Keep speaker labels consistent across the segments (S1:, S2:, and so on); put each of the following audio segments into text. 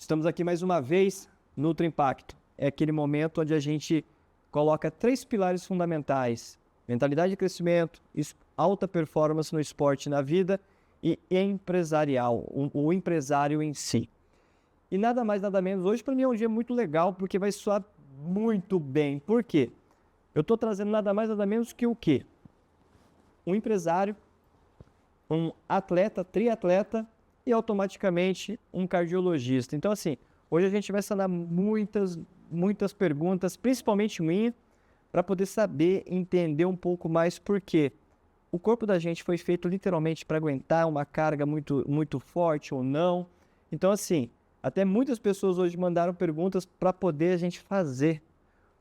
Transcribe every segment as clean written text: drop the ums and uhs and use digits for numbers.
S1: Estamos aqui mais uma vez no Nutri Impacto. É aquele momento onde a gente coloca 3 pilares fundamentais: mentalidade de crescimento, alta performance no esporte e na vida e empresarial, o empresário em si. E nada mais, nada menos, hoje para mim é um dia muito legal porque vai soar muito bem. Por quê? Eu estou trazendo nada mais, nada menos que o quê? Um empresário, um atleta, triatleta e automaticamente um cardiologista. Então, assim, hoje a gente vai sanar muitas perguntas, principalmente minha, para poder saber, entender um pouco mais por quê. O corpo da gente foi feito literalmente para aguentar uma carga muito forte ou não. Então, assim, até muitas pessoas hoje mandaram perguntas para poder a gente fazer.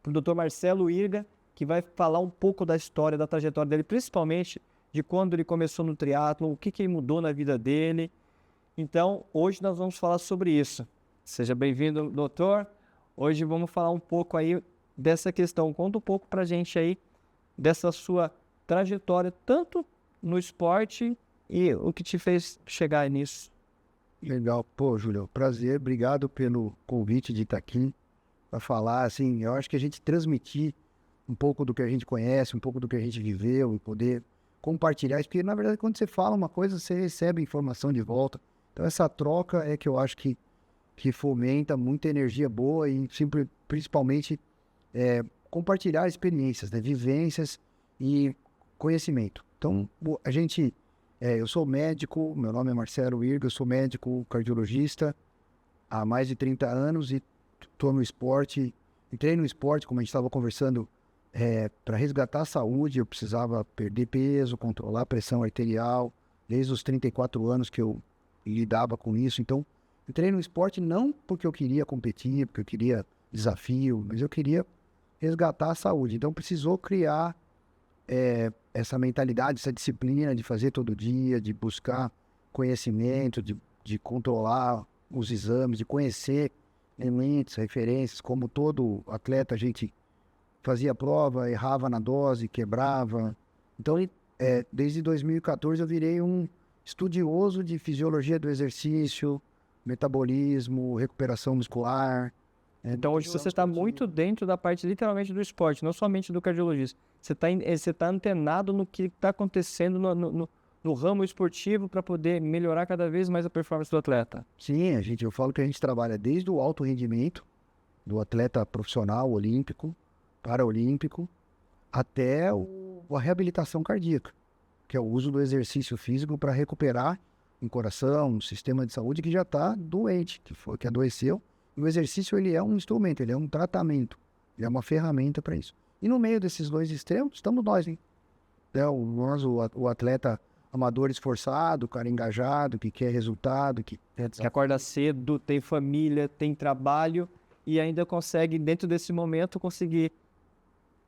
S1: Para o Dr. Marcelo Irga, que vai falar um pouco da história, da trajetória dele, principalmente de quando ele começou no triatlon, o que mudou na vida dele. Então, hoje nós vamos falar sobre isso. Seja bem-vindo, doutor. Hoje vamos falar um pouco aí dessa questão. Conta um pouco pra gente aí dessa sua trajetória, tanto no esporte e o que te fez chegar nisso.
S2: Legal. Pô, Júlio, prazer. Obrigado pelo convite de estar aqui para falar. Assim, eu acho que a gente transmitir um pouco do que a gente conhece, um pouco do que a gente viveu e poder compartilhar isso, porque na verdade quando você fala uma coisa, você recebe informação de volta. Então essa troca é que eu acho que fomenta muita energia boa e principalmente compartilhar experiências, né? Vivências e conhecimento. Então a gente, eu sou médico, meu nome é Marcelo Irga, eu sou médico cardiologista há mais de 30 anos e estou no esporte, entrei no esporte, como a gente estava conversando, para resgatar a saúde. Eu precisava perder peso, controlar a pressão arterial, desde os 34 anos que eu lidava com isso. Então, entrei no esporte não porque eu queria competir, porque eu queria desafio, mas eu queria resgatar a saúde. Então, precisou criar essa mentalidade, essa disciplina de fazer todo dia, de buscar conhecimento, de controlar os exames, de conhecer elementos, referências. Como todo atleta, a gente fazia prova, errava na dose, quebrava. Então, desde 2014 eu virei um estudioso de fisiologia do exercício, metabolismo, recuperação muscular.
S1: Então hoje você está muito dentro da parte literalmente do esporte, não somente do cardiologista. Você tá antenado no que está acontecendo no ramo esportivo para poder melhorar cada vez mais a performance do atleta.
S2: Sim, eu falo que a gente trabalha desde o alto rendimento, do atleta profissional, olímpico, paraolímpico, até a reabilitação cardíaca, que é o uso do exercício físico para recuperar um coração, um sistema de saúde que já está doente, que adoeceu. E o exercício, ele é um instrumento, ele é um tratamento, ele é uma ferramenta para isso. E no meio desses dois extremos, estamos nós, hein? O atleta amador esforçado, o cara engajado, que quer resultado, que
S1: acorda cedo, tem família, tem trabalho e ainda consegue, dentro desse momento, conseguir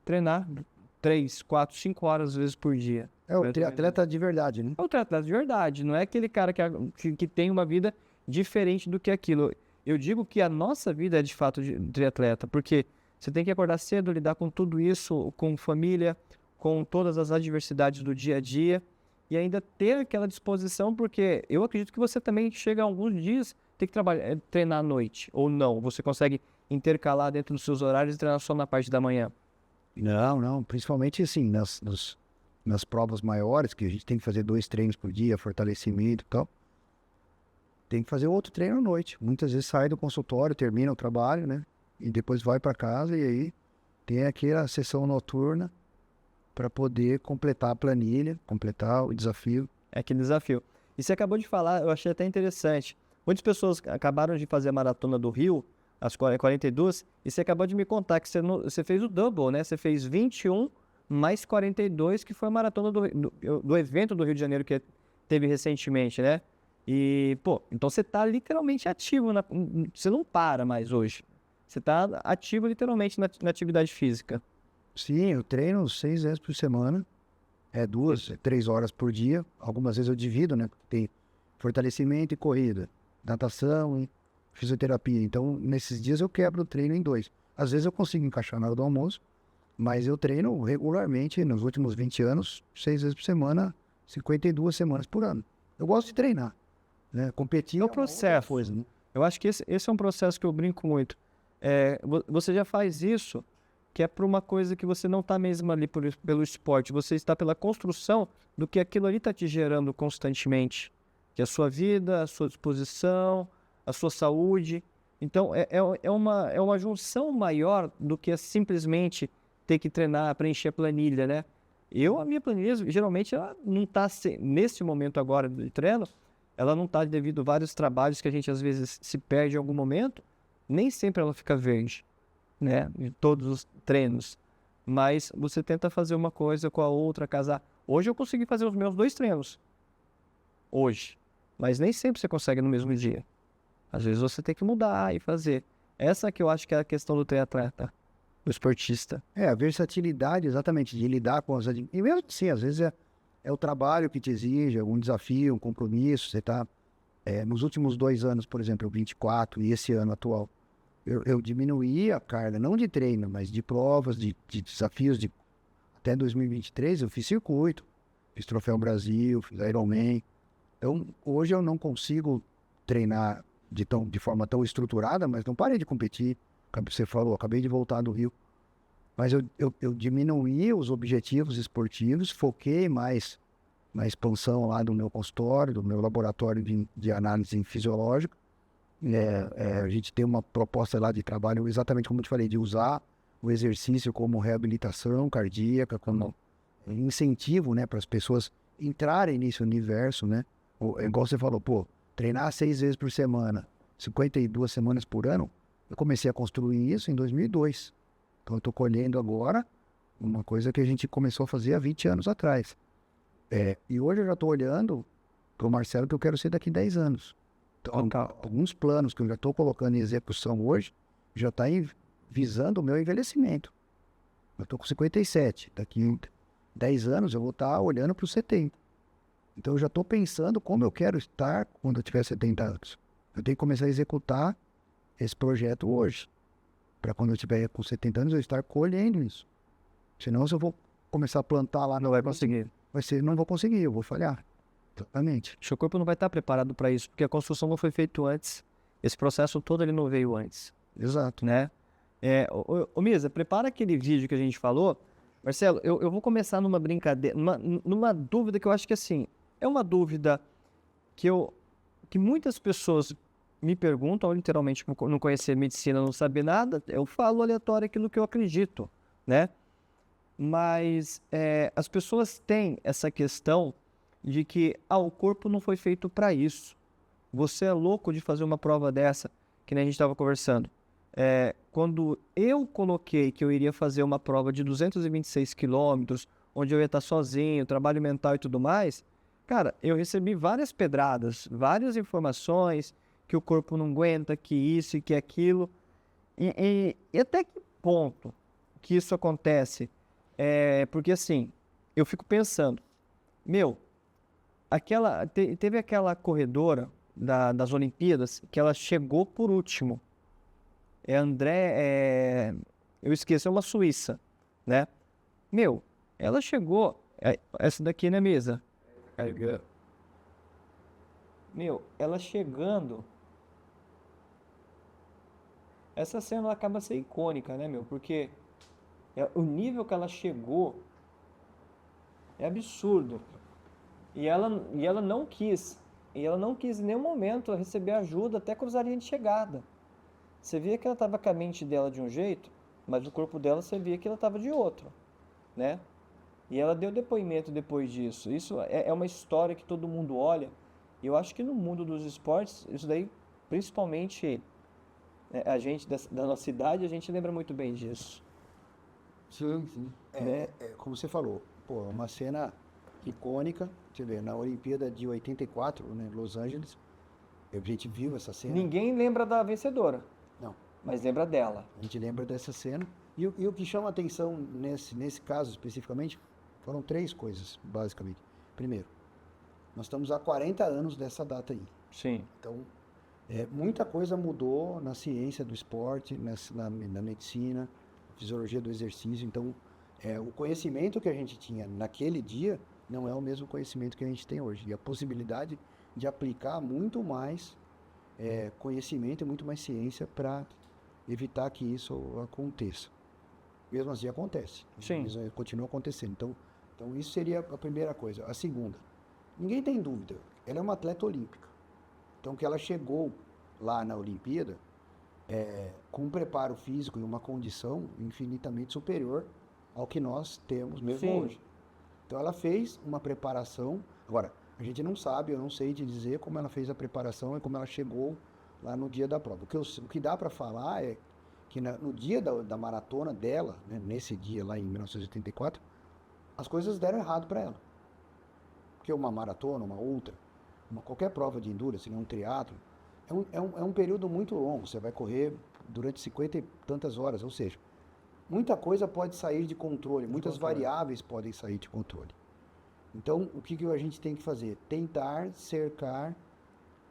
S1: treinar 3, 4, 5 horas às vezes por dia.
S2: É o triatleta de verdade, né?
S1: É o triatleta de verdade, não é aquele cara que tem uma vida diferente do que aquilo. Eu digo que a nossa vida é de fato de triatleta, porque você tem que acordar cedo, lidar com tudo isso, com família, com todas as adversidades do dia a dia e ainda ter aquela disposição, porque eu acredito que você também chega a alguns dias ter que treinar à noite, ou não, você consegue intercalar dentro dos seus horários e treinar só na parte da manhã.
S2: Não, principalmente assim, nas provas maiores, que a gente tem que fazer 2 treinos por dia, fortalecimento e tal, tem que fazer outro treino à noite. Muitas vezes sai do consultório, termina o trabalho, né, e depois vai para casa e aí tem aquela sessão noturna para poder completar a planilha, completar o desafio.
S1: É aquele desafio. E você acabou de falar, eu achei até interessante, muitas pessoas acabaram de fazer a maratona do Rio, as 42, e você acabou de me contar que você fez o double, né? Você fez 21 mais 42, que foi a maratona do evento do Rio de Janeiro que teve recentemente, né? E, pô, então você tá literalmente ativo, você não para mais hoje. Você tá ativo literalmente na atividade física.
S2: Sim, eu treino 6 vezes por semana, 2, 3 horas por dia. Algumas vezes eu divido, né? Tem fortalecimento e corrida, natação e fisioterapia. Então, nesses dias eu quebro o treino em 2. Às vezes eu consigo encaixar na hora do almoço, mas eu treino regularmente nos últimos 20 anos, 6 vezes por semana, 52 semanas por ano. Eu gosto de treinar, né? Competir
S1: É o processo.
S2: Coisa, né?
S1: Eu acho que esse é um processo que eu brinco muito. Você já faz isso, que é por uma coisa que você não está mesmo ali pelo esporte, você está pela construção do que aquilo ali está te gerando constantemente, que é a sua vida, a sua disposição, a sua saúde. Então, é uma junção maior do que simplesmente ter que treinar, preencher a planilha, né? A minha planilha, geralmente, ela não está, nesse momento agora de treino, ela não está devido a vários trabalhos que a gente, às vezes, se perde em algum momento, nem sempre ela fica verde, né? Em todos os treinos. Mas você tenta fazer uma coisa com a outra, casar. Hoje eu consegui fazer os meus 2 treinos. Hoje. Mas nem sempre você consegue no mesmo dia. Às vezes você tem que mudar e fazer. Essa que eu acho que é a questão do triatleta, do esportista.
S2: A versatilidade, exatamente, de lidar com E mesmo assim, às vezes é o trabalho que te exige, algum desafio, um compromisso. Você está... nos últimos 2 anos, por exemplo, eu 24 e esse ano atual, eu diminuí a carga, não de treino, mas de provas, de desafios. Até 2023 eu fiz circuito, fiz Troféu Brasil, fiz Ironman. Então, hoje eu não consigo treinar de forma tão estruturada, mas não parei de competir. Como você falou, acabei de voltar do Rio. Mas eu diminuí os objetivos esportivos, foquei mais na expansão lá do meu consultório, do meu laboratório de análise fisiológica. A gente tem uma proposta lá de trabalho, exatamente como eu te falei, de usar o exercício como reabilitação cardíaca, como incentivo, né, para as pessoas entrarem nesse universo, né? Igual você falou, treinar 6 vezes por semana, 52 semanas por ano, eu comecei a construir isso em 2002. Então eu estou colhendo agora uma coisa que a gente começou a fazer há 20 anos atrás. E hoje eu já estou olhando para o Marcelo que eu quero ser daqui a 10 anos. Então, alguns planos que eu já estou colocando em execução hoje, já está visando o meu envelhecimento. Eu estou com 57, daqui 10 anos eu vou estar olhando para os 70. Então eu já estou pensando como eu quero estar quando eu tiver 70 anos. Eu tenho que começar a executar esse projeto hoje, para quando eu tiver com 70 anos eu estar colhendo isso. Senão se eu vou começar a plantar lá...
S1: Não vai conseguir.
S2: Não vou conseguir, eu vou falhar. Exatamente.
S1: O seu corpo não vai estar preparado para isso, porque a construção não foi feita antes. Esse processo todo ele não veio antes.
S2: Exato.
S1: Né? Misa, prepara aquele vídeo que a gente falou. Marcelo, eu vou começar numa brincadeira, numa dúvida que eu acho que assim, é uma dúvida que muitas pessoas me perguntam, literalmente, por não conhecer medicina, não saber nada, eu falo aleatório aquilo que eu acredito, né? Mas as pessoas têm essa questão de que o corpo não foi feito para isso. Você é louco de fazer uma prova dessa, que nem a gente estava conversando. Quando eu coloquei que eu iria fazer uma prova de 226 quilômetros, onde eu ia estar sozinho, trabalho mental e tudo mais, cara, eu recebi várias pedradas, várias informações que o corpo não aguenta, que isso e que aquilo. E até que ponto que isso acontece? Porque assim, eu fico pensando, teve aquela corredora das Olimpíadas que ela chegou por último. Eu esqueci, é uma suíça, né? Ela chegou, essa daqui na mesa. Ela chegando, essa cena ela acaba sendo icônica, né, porque o nível que ela chegou é absurdo. E ela não quis em nenhum momento receber ajuda até cruzar a linha de chegada. Você via que ela estava com a mente dela de um jeito, mas o corpo dela você via que ela estava de outro, né? E ela deu depoimento depois disso. Isso é uma história que todo mundo olha. E eu acho que no mundo dos esportes, isso daí, principalmente a gente da nossa idade, a gente lembra muito bem disso.
S2: Sim, sim. Como você falou, uma cena icônica. Você vê, na Olimpíada de 84, né, Los Angeles, a gente viu essa cena.
S1: Ninguém lembra da vencedora.
S2: Não.
S1: Mas lembra dela.
S2: A gente lembra dessa cena. E o que chama atenção nesse caso especificamente foram 3 coisas, basicamente. Primeiro, nós estamos há 40 anos dessa data aí.
S1: Sim.
S2: Então, muita coisa mudou na ciência do esporte, na medicina, fisiologia do exercício. Então, o conhecimento que a gente tinha naquele dia não é o mesmo conhecimento que a gente tem hoje. E a possibilidade de aplicar muito mais conhecimento e muito mais ciência para evitar que isso aconteça. Mesmo assim acontece.
S1: Sim.
S2: Isso continua acontecendo. Então isso seria a primeira coisa. A segunda, ninguém tem dúvida, ela é uma atleta olímpica. Então que ela chegou lá na Olimpíada com um preparo físico e uma condição infinitamente superior ao que nós temos mesmo
S1: Sim.
S2: hoje. Então ela fez uma preparação. Agora, a gente não sabe, eu não sei te dizer como ela fez a preparação e como ela chegou lá no dia da prova. O que dá para falar é que no dia da maratona dela, né, nesse dia lá em 1984, as coisas deram errado para ela. Porque uma maratona, uma ultra, qualquer prova de endurance, um triatlo, é um período muito longo. Você vai correr durante 50 e tantas horas, ou seja, muita coisa pode sair de controle, muitas variáveis podem sair de controle. Então, o que a gente tem que fazer? Tentar cercar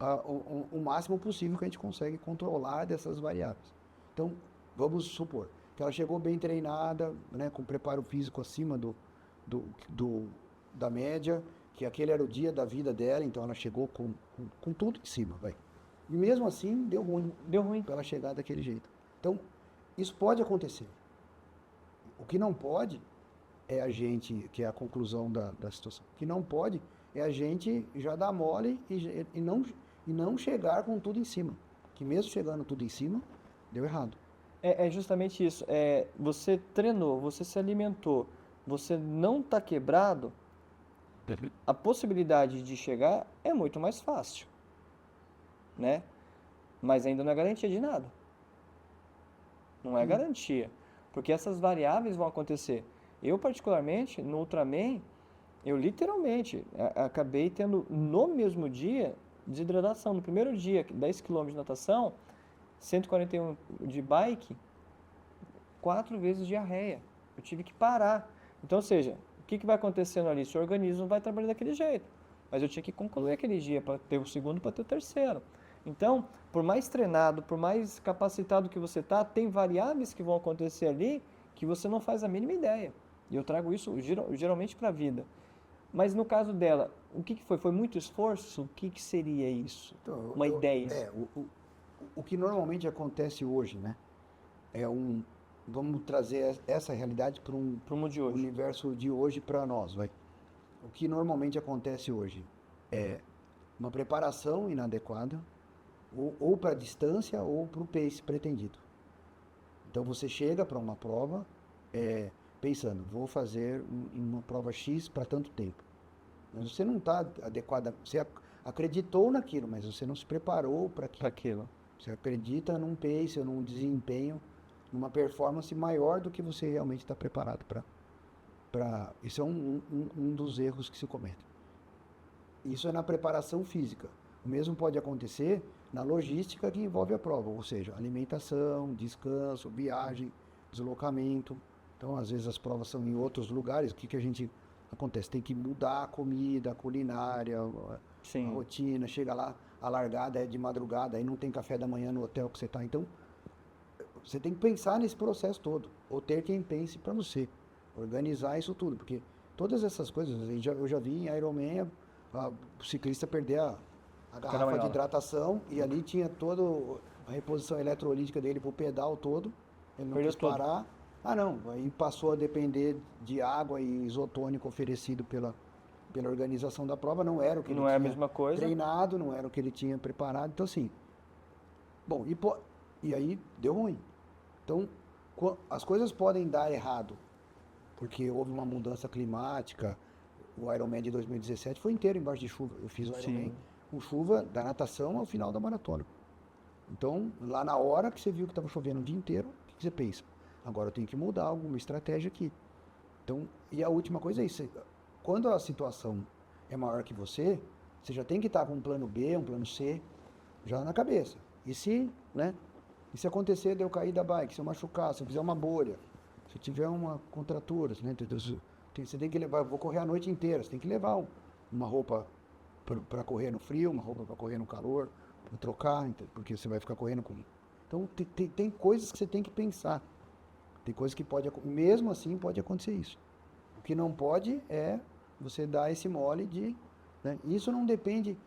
S2: o máximo possível que a gente consegue controlar dessas variáveis. Então, vamos supor que ela chegou bem treinada, né, com preparo físico acima da média, que aquele era o dia da vida dela, então ela chegou com tudo em cima, vai. E mesmo assim, deu ruim para ela chegar daquele jeito. Então, isso pode acontecer. O que não pode é a gente, que é a conclusão da situação, o que não pode é a gente já dar mole e não chegar com tudo em cima. Que mesmo chegando tudo em cima, deu errado.
S1: É justamente isso. Você treinou, você se alimentou, você não está quebrado, a possibilidade de chegar é muito mais fácil, né? Mas ainda não é garantia de nada. Não é garantia, porque essas variáveis vão acontecer. Eu, particularmente, no Ultraman, eu literalmente acabei tendo, no mesmo dia, desidratação. No primeiro dia, 10 km de natação, 141 de bike, 4 vezes diarreia. Eu tive que parar. Então, ou seja, o que vai acontecendo ali? Seu organismo vai trabalhar daquele jeito. Mas eu tinha que concluir aquele dia para ter o segundo, para ter o terceiro. Então, por mais treinado, por mais capacitado que você está, tem variáveis que vão acontecer ali que você não faz a mínima ideia. E eu trago isso geralmente para a vida. Mas no caso dela, o que foi? Foi muito esforço? O que seria isso?
S2: Então,
S1: Uma ideia?
S2: O que normalmente acontece hoje, né? Vamos trazer essa realidade para um universo de hoje para nós, vai. O que normalmente acontece hoje é uma preparação inadequada, ou para a distância ou para o pace pretendido. Então você chega para uma prova pensando, vou fazer uma prova X para tanto tempo. Mas você não está adequada, você acreditou naquilo, mas você não se preparou para aquilo. Você acredita num pace, num desempenho, numa performance maior do que você realmente está preparado para. Isso é um dos erros que se comete. Isso é na preparação física. O mesmo pode acontecer na logística que envolve a prova, ou seja, alimentação, descanso, viagem, deslocamento. Então, às vezes as provas são em outros lugares. O que a gente acontece? Tem que mudar a comida, a culinária, a rotina. Chega lá, a largada é de madrugada, aí não tem café da manhã no hotel que você está. Então, você tem que pensar nesse processo todo, ou ter quem pense para você, organizar isso tudo, porque todas essas coisas, eu já vi em Ironman o ciclista perder a garrafa de hidratação e ali tinha toda a reposição eletrolítica dele pro pedal todo, ele não quis parar. Aí passou a depender de água e isotônico oferecido pela organização da prova, não era o que ele tinha
S1: a mesma coisa.
S2: Treinado, não era o que ele tinha preparado, então assim, bom, e aí deu ruim. Então, as coisas podem dar errado, porque houve uma mudança climática. O Ironman de 2017 foi inteiro embaixo de chuva. Eu fiz o Ironman com chuva da natação ao final da maratona. Então, lá na hora que você viu que estava chovendo o dia inteiro, o que você pensa? Agora eu tenho que mudar alguma estratégia aqui. Então, e a última coisa é isso. Quando a situação é maior que você já tem que estar com um plano B, um plano C, já na cabeça. E se acontecer de eu cair da bike, se eu machucar, se eu fizer uma bolha, se eu tiver uma contratura, né? Você tem que levar, vou correr a noite inteira, você tem que levar uma roupa para correr no frio, uma roupa para correr no calor, para trocar, porque você vai ficar correndo com... Então tem coisas que você tem que pensar. Tem coisas que mesmo assim pode acontecer isso. O que não pode é você dar esse mole de... Né? Isso não depende,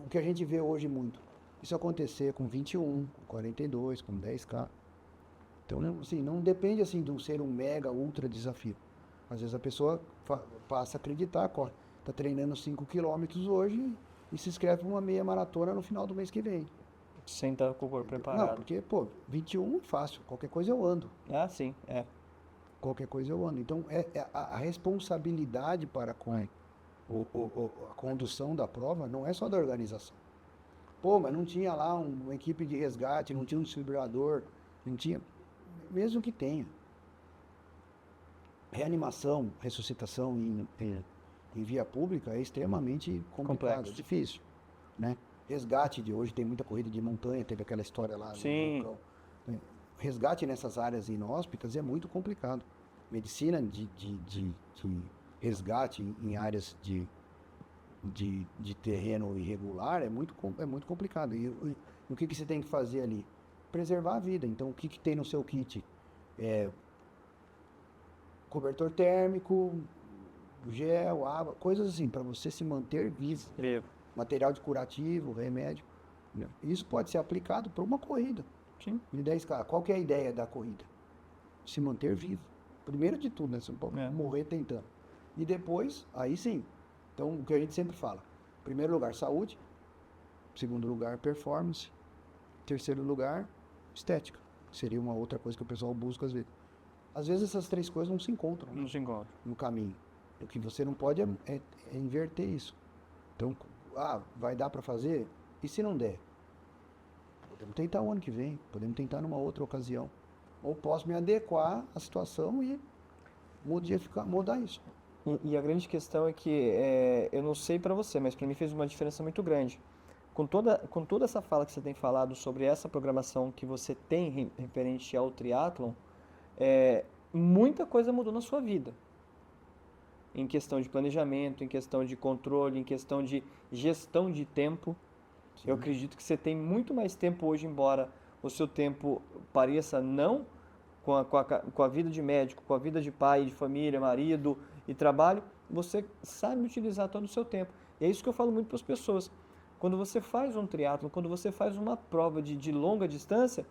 S2: o que a gente vê hoje muito. isso acontecer com 21, com 42, com 10K. Então, assim, não depende assim, de ser um mega, ultra desafio. Às vezes a pessoa passa a acreditar, está treinando 5 quilômetros hoje e se inscreve para uma meia maratona no final do mês que vem.
S1: Sem estar com o corpo
S2: Não,
S1: preparado.
S2: porque, 21 é fácil, qualquer coisa eu ando.
S1: Ah, sim, é.
S2: Qualquer coisa eu ando. Então, a responsabilidade para com a condução da prova não é só da organização. Mas não tinha lá uma equipe de resgate, não tinha um desfibrilador, não tinha... Mesmo que tenha. Reanimação, ressuscitação em via pública é extremamente complicado,
S1: Complexo.
S2: difícil, né? Resgate de hoje, tem muita corrida de montanha, teve aquela história lá
S1: Sim.
S2: no vulcão. Resgate nessas áreas inóspitas é muito complicado. Medicina de resgate em áreas de terreno irregular é muito complicado. E o que você tem que fazer ali? Preservar a vida. Então, o que tem no seu kit? Cobertor térmico, gel, água, coisas assim, para você se manter vivo. Material de curativo, remédio. Isso pode ser aplicado para uma corrida.
S1: Sim.
S2: De 10K. Qual que é a ideia da corrida? Se manter vivo. Primeiro de tudo, né? Você não pode morrer tentando. E depois, aí sim. Então, o que a gente sempre fala. Primeiro lugar, saúde. Segundo lugar, performance. Terceiro lugar, estética. Seria uma outra coisa que o pessoal busca às vezes. Às vezes essas três coisas não se encontram.
S1: Não se encontram.
S2: No caminho. O que você não pode é inverter isso. Então, vai dar para fazer? E se não der? Podemos tentar o ano que vem, podemos tentar numa outra ocasião. Ou posso me adequar à situação e mudar isso.
S1: E a grande questão é que, eu não sei para você, mas para mim fez uma diferença muito grande. Com toda essa fala que você tem falado sobre essa programação que você tem referente ao triatlon, muita coisa mudou na sua vida. Em questão de planejamento, em questão de controle, em questão de gestão de tempo. Sim. Eu acredito que você tem muito mais tempo hoje, embora o seu tempo pareça não com a vida de médico, com a vida de pai, de família, marido e trabalho, você sabe utilizar todo o seu tempo. E é isso que eu falo muito para as pessoas. Quando você faz um triatlon, quando você faz uma prova de longa distância,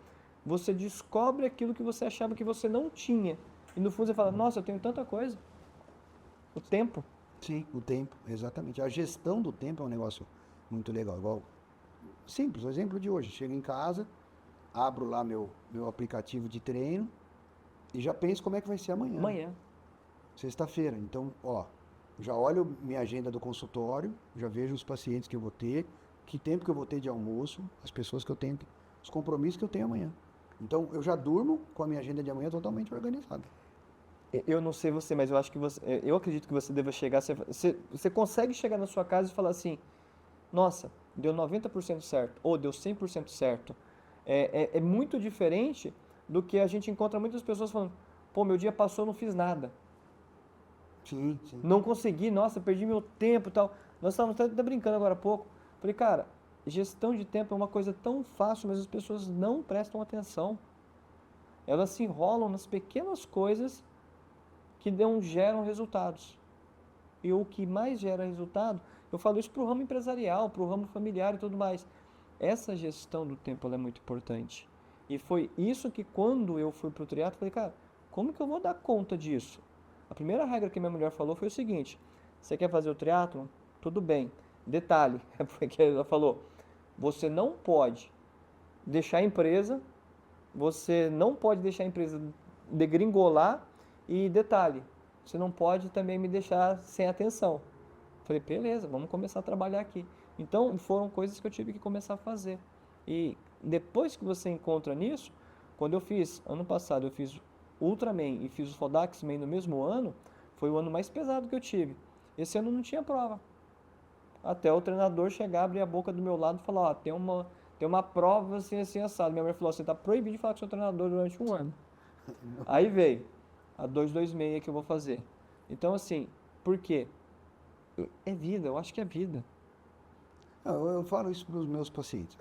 S1: você descobre aquilo que você achava que você não tinha. E no fundo você fala, nossa, eu tenho tanta coisa. O tempo.
S2: Sim, o tempo, exatamente. A gestão do tempo é um negócio muito legal. Igual, simples, o exemplo de hoje. Chego em casa, abro lá meu aplicativo de treino e já penso como é que vai ser amanhã.
S1: Amanhã.
S2: Sexta-feira. Então, já olho minha agenda do consultório, já vejo os pacientes que eu vou ter, que tempo que eu vou ter de almoço, as pessoas que eu tenho, os compromissos que eu tenho amanhã. Então, eu já durmo com a minha agenda de amanhã totalmente organizada.
S1: Eu não sei você, mas eu acredito que você deva chegar, você consegue chegar na sua casa e falar assim, nossa, deu 90% certo, ou deu 100% certo. É muito diferente do que a gente encontra muitas pessoas falando, meu dia passou, não fiz nada.
S2: Sim.
S1: Não consegui, nossa, perdi meu tempo e tal. Nós estávamos até brincando agora há pouco. Falei, cara, gestão de tempo é uma coisa tão fácil, mas as pessoas não prestam atenção. Elas se enrolam nas pequenas coisas que geram resultados. E o que mais gera resultado, eu falo isso para o ramo empresarial, para o ramo familiar e tudo mais. Essa gestão do tempo ela é muito importante. E foi isso que quando eu fui para o triatlo, falei, cara, como que eu vou dar conta disso? A primeira regra que minha mulher falou foi o seguinte, você quer fazer o triatlon? Tudo bem. Detalhe, porque ela falou, você não pode deixar a empresa, degringolar e detalhe, você não pode também me deixar sem atenção. Falei, beleza, vamos começar a trabalhar aqui. Então, foram coisas que eu tive que começar a fazer. E depois que você encontra nisso, quando eu fiz, ano passado, eu fiz Ultraman e fiz o Fodaxman no mesmo ano, foi o ano mais pesado que eu tive. Esse ano não tinha prova. Até o treinador chegar, abrir a boca do meu lado e falar, tem uma prova assim, assado. Minha mulher falou, você está proibido de falar com o seu treinador durante um ano. Aí veio a 226 que eu vou fazer. Então, assim, por quê? É vida, eu acho que é vida.
S2: Eu falo isso para os meus pacientes.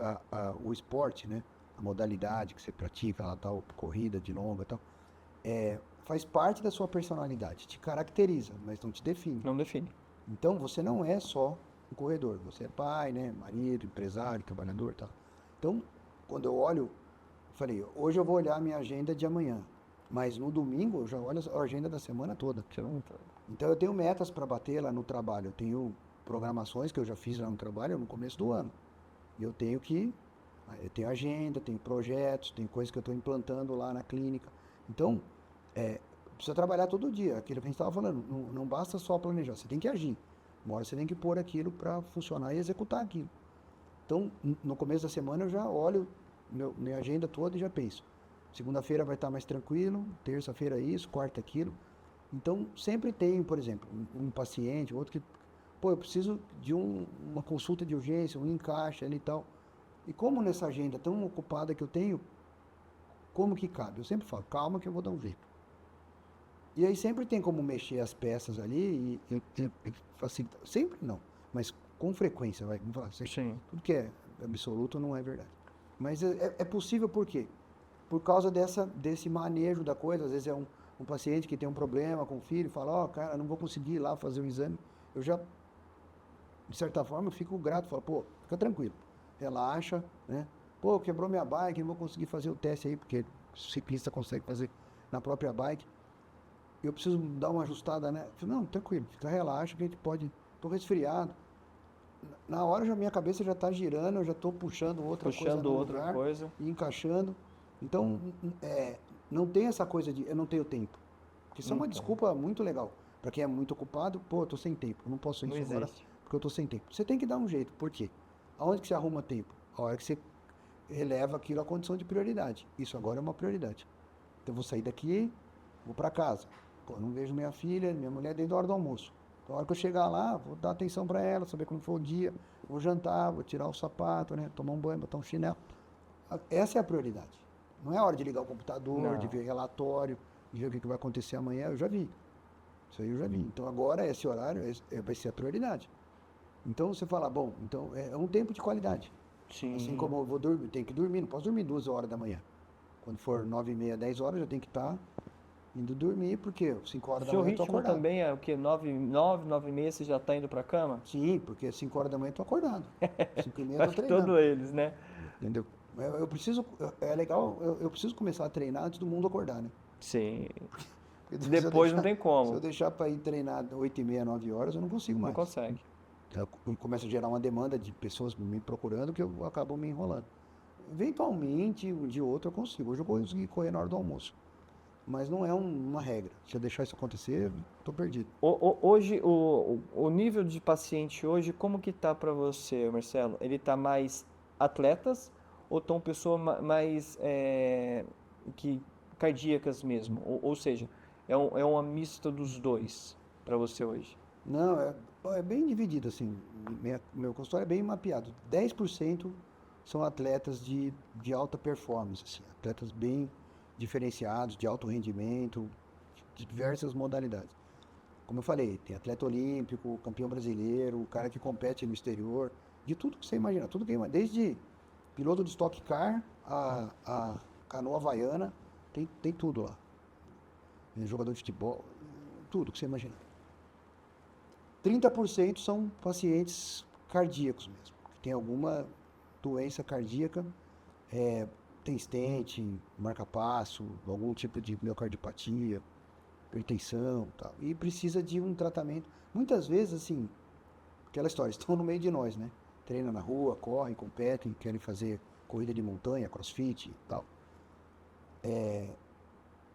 S2: O esporte, né? A modalidade que você pratica, lá, tal, corrida de longa e tal, faz parte da sua personalidade, te caracteriza, mas não te define.
S1: Não define.
S2: Então, você não é só um corredor, você é pai, né? Marido, empresário, trabalhador e tal. Então, quando eu olho, eu falei, hoje eu vou olhar a minha agenda de amanhã, mas no domingo eu já olho a agenda da semana toda. Então eu tenho metas para bater lá no trabalho, eu tenho programações que eu já fiz lá no trabalho no começo do ano. E eu tenho agenda, tenho projetos, tenho coisas que eu estou implantando lá na clínica. Então, precisa trabalhar todo dia, aquilo que a gente estava falando, não basta só planejar, você tem que agir. Uma hora você tem que pôr aquilo para funcionar e executar aquilo. Então, no começo da semana eu já olho minha agenda toda e já penso. Segunda-feira vai estar mais tranquilo, terça-feira isso, quarta aquilo. Então, sempre tem, por exemplo, um paciente, outro que, eu preciso de uma consulta de urgência, um encaixe ali e tal. E como nessa agenda tão ocupada que eu tenho, como que cabe? Eu sempre falo, calma que eu vou dar um jeito. E aí sempre tem como mexer as peças ali e facilitar. Sempre não, mas com frequência, vamos falar.
S1: Sim.
S2: Tudo que é absoluto não é verdade. Mas é possível por quê? Por causa desse manejo da coisa. Às vezes é um paciente que tem um problema com o filho, fala, cara, não vou conseguir ir lá fazer o exame. Eu já, de certa forma, eu fico grato, falo, fica tranquilo, relaxa, né? Quebrou minha bike, não vou conseguir fazer o teste aí, porque o ciclista consegue fazer na própria bike. Eu preciso dar uma ajustada, né? Não, tranquilo, relaxa, que a gente pode... Estou resfriado. Na hora, minha cabeça já está girando, eu já estou puxando outra coisa e encaixando. Então, não tem essa coisa de eu não tenho tempo. Isso é uma desculpa muito legal. Para quem é muito ocupado, eu estou sem tempo, eu não posso ir isso agora porque eu estou sem tempo. Você tem que dar um jeito, por quê? Aonde que você arruma tempo? A hora que você eleva aquilo à condição de prioridade. Isso agora é uma prioridade. Então, eu vou sair daqui, vou para casa. Não vejo minha filha, minha mulher desde a hora do almoço. Então, a hora que eu chegar lá, vou dar atenção para ela, saber como foi o dia, vou jantar, vou tirar o sapato, né? Tomar um banho, botar um chinelo. Essa é a prioridade. Não é a hora de ligar o computador, de ver relatório, de ver o que vai acontecer amanhã. Eu já vi. Isso aí eu já vi. Então, agora, esse horário vai ser a prioridade. Então, você fala, então é um tempo de qualidade.
S1: Sim.
S2: Assim como eu vou dormir, tenho que dormir, não posso dormir 2 horas da manhã. Quando for 9h30, 10 horas, eu já tenho que estar indo dormir, porque 5 horas da manhã eu tô acordado.
S1: O ritmo também é o quê? 9h30 você já está indo para a cama?
S2: Sim, porque 5 horas da manhã eu tô acordado. 5h30 eu tô treinando.
S1: Todos eles, né?
S2: Entendeu? Eu preciso, é legal, eu preciso começar a treinar antes do mundo acordar, né?
S1: Sim. Depois não tem como.
S2: Se eu deixar para ir treinar 8h30, 9 horas, eu não consigo mais.
S1: Não consegue.
S2: Eu começo a gerar uma demanda de pessoas me procurando que eu acabo me enrolando. Eventualmente, um dia ou outro eu consigo. Hoje eu consegui correr na hora do almoço. Mas não é uma regra. Se eu deixar isso acontecer, estou perdido.
S1: Hoje, o nível de paciente hoje, como que tá para você, Marcelo? Ele tá mais atletas ou estão pessoas mais cardíacas mesmo? Ou seja, é uma mista dos dois para você hoje?
S2: Não, é bem dividido, assim. Meu consultório é bem mapeado. 10% são atletas de alta performance, assim, atletas bem diferenciados, de alto rendimento, de diversas modalidades. Como eu falei, tem atleta olímpico, campeão brasileiro, o cara que compete no exterior, de tudo que você imagina, desde piloto de Stock Car a canoa havaiana, tem tudo lá. Jogador de futebol, tudo que você imagina. 30% são pacientes cardíacos mesmo, que tem alguma doença cardíaca, tem stent, marca-passo, algum tipo de miocardiopatia, hipertensão, tal, e precisa de um tratamento. Muitas vezes, assim, aquela história, estão no meio de nós, né? Treinam na rua, correm, competem, querem fazer corrida de montanha, crossfit e tal.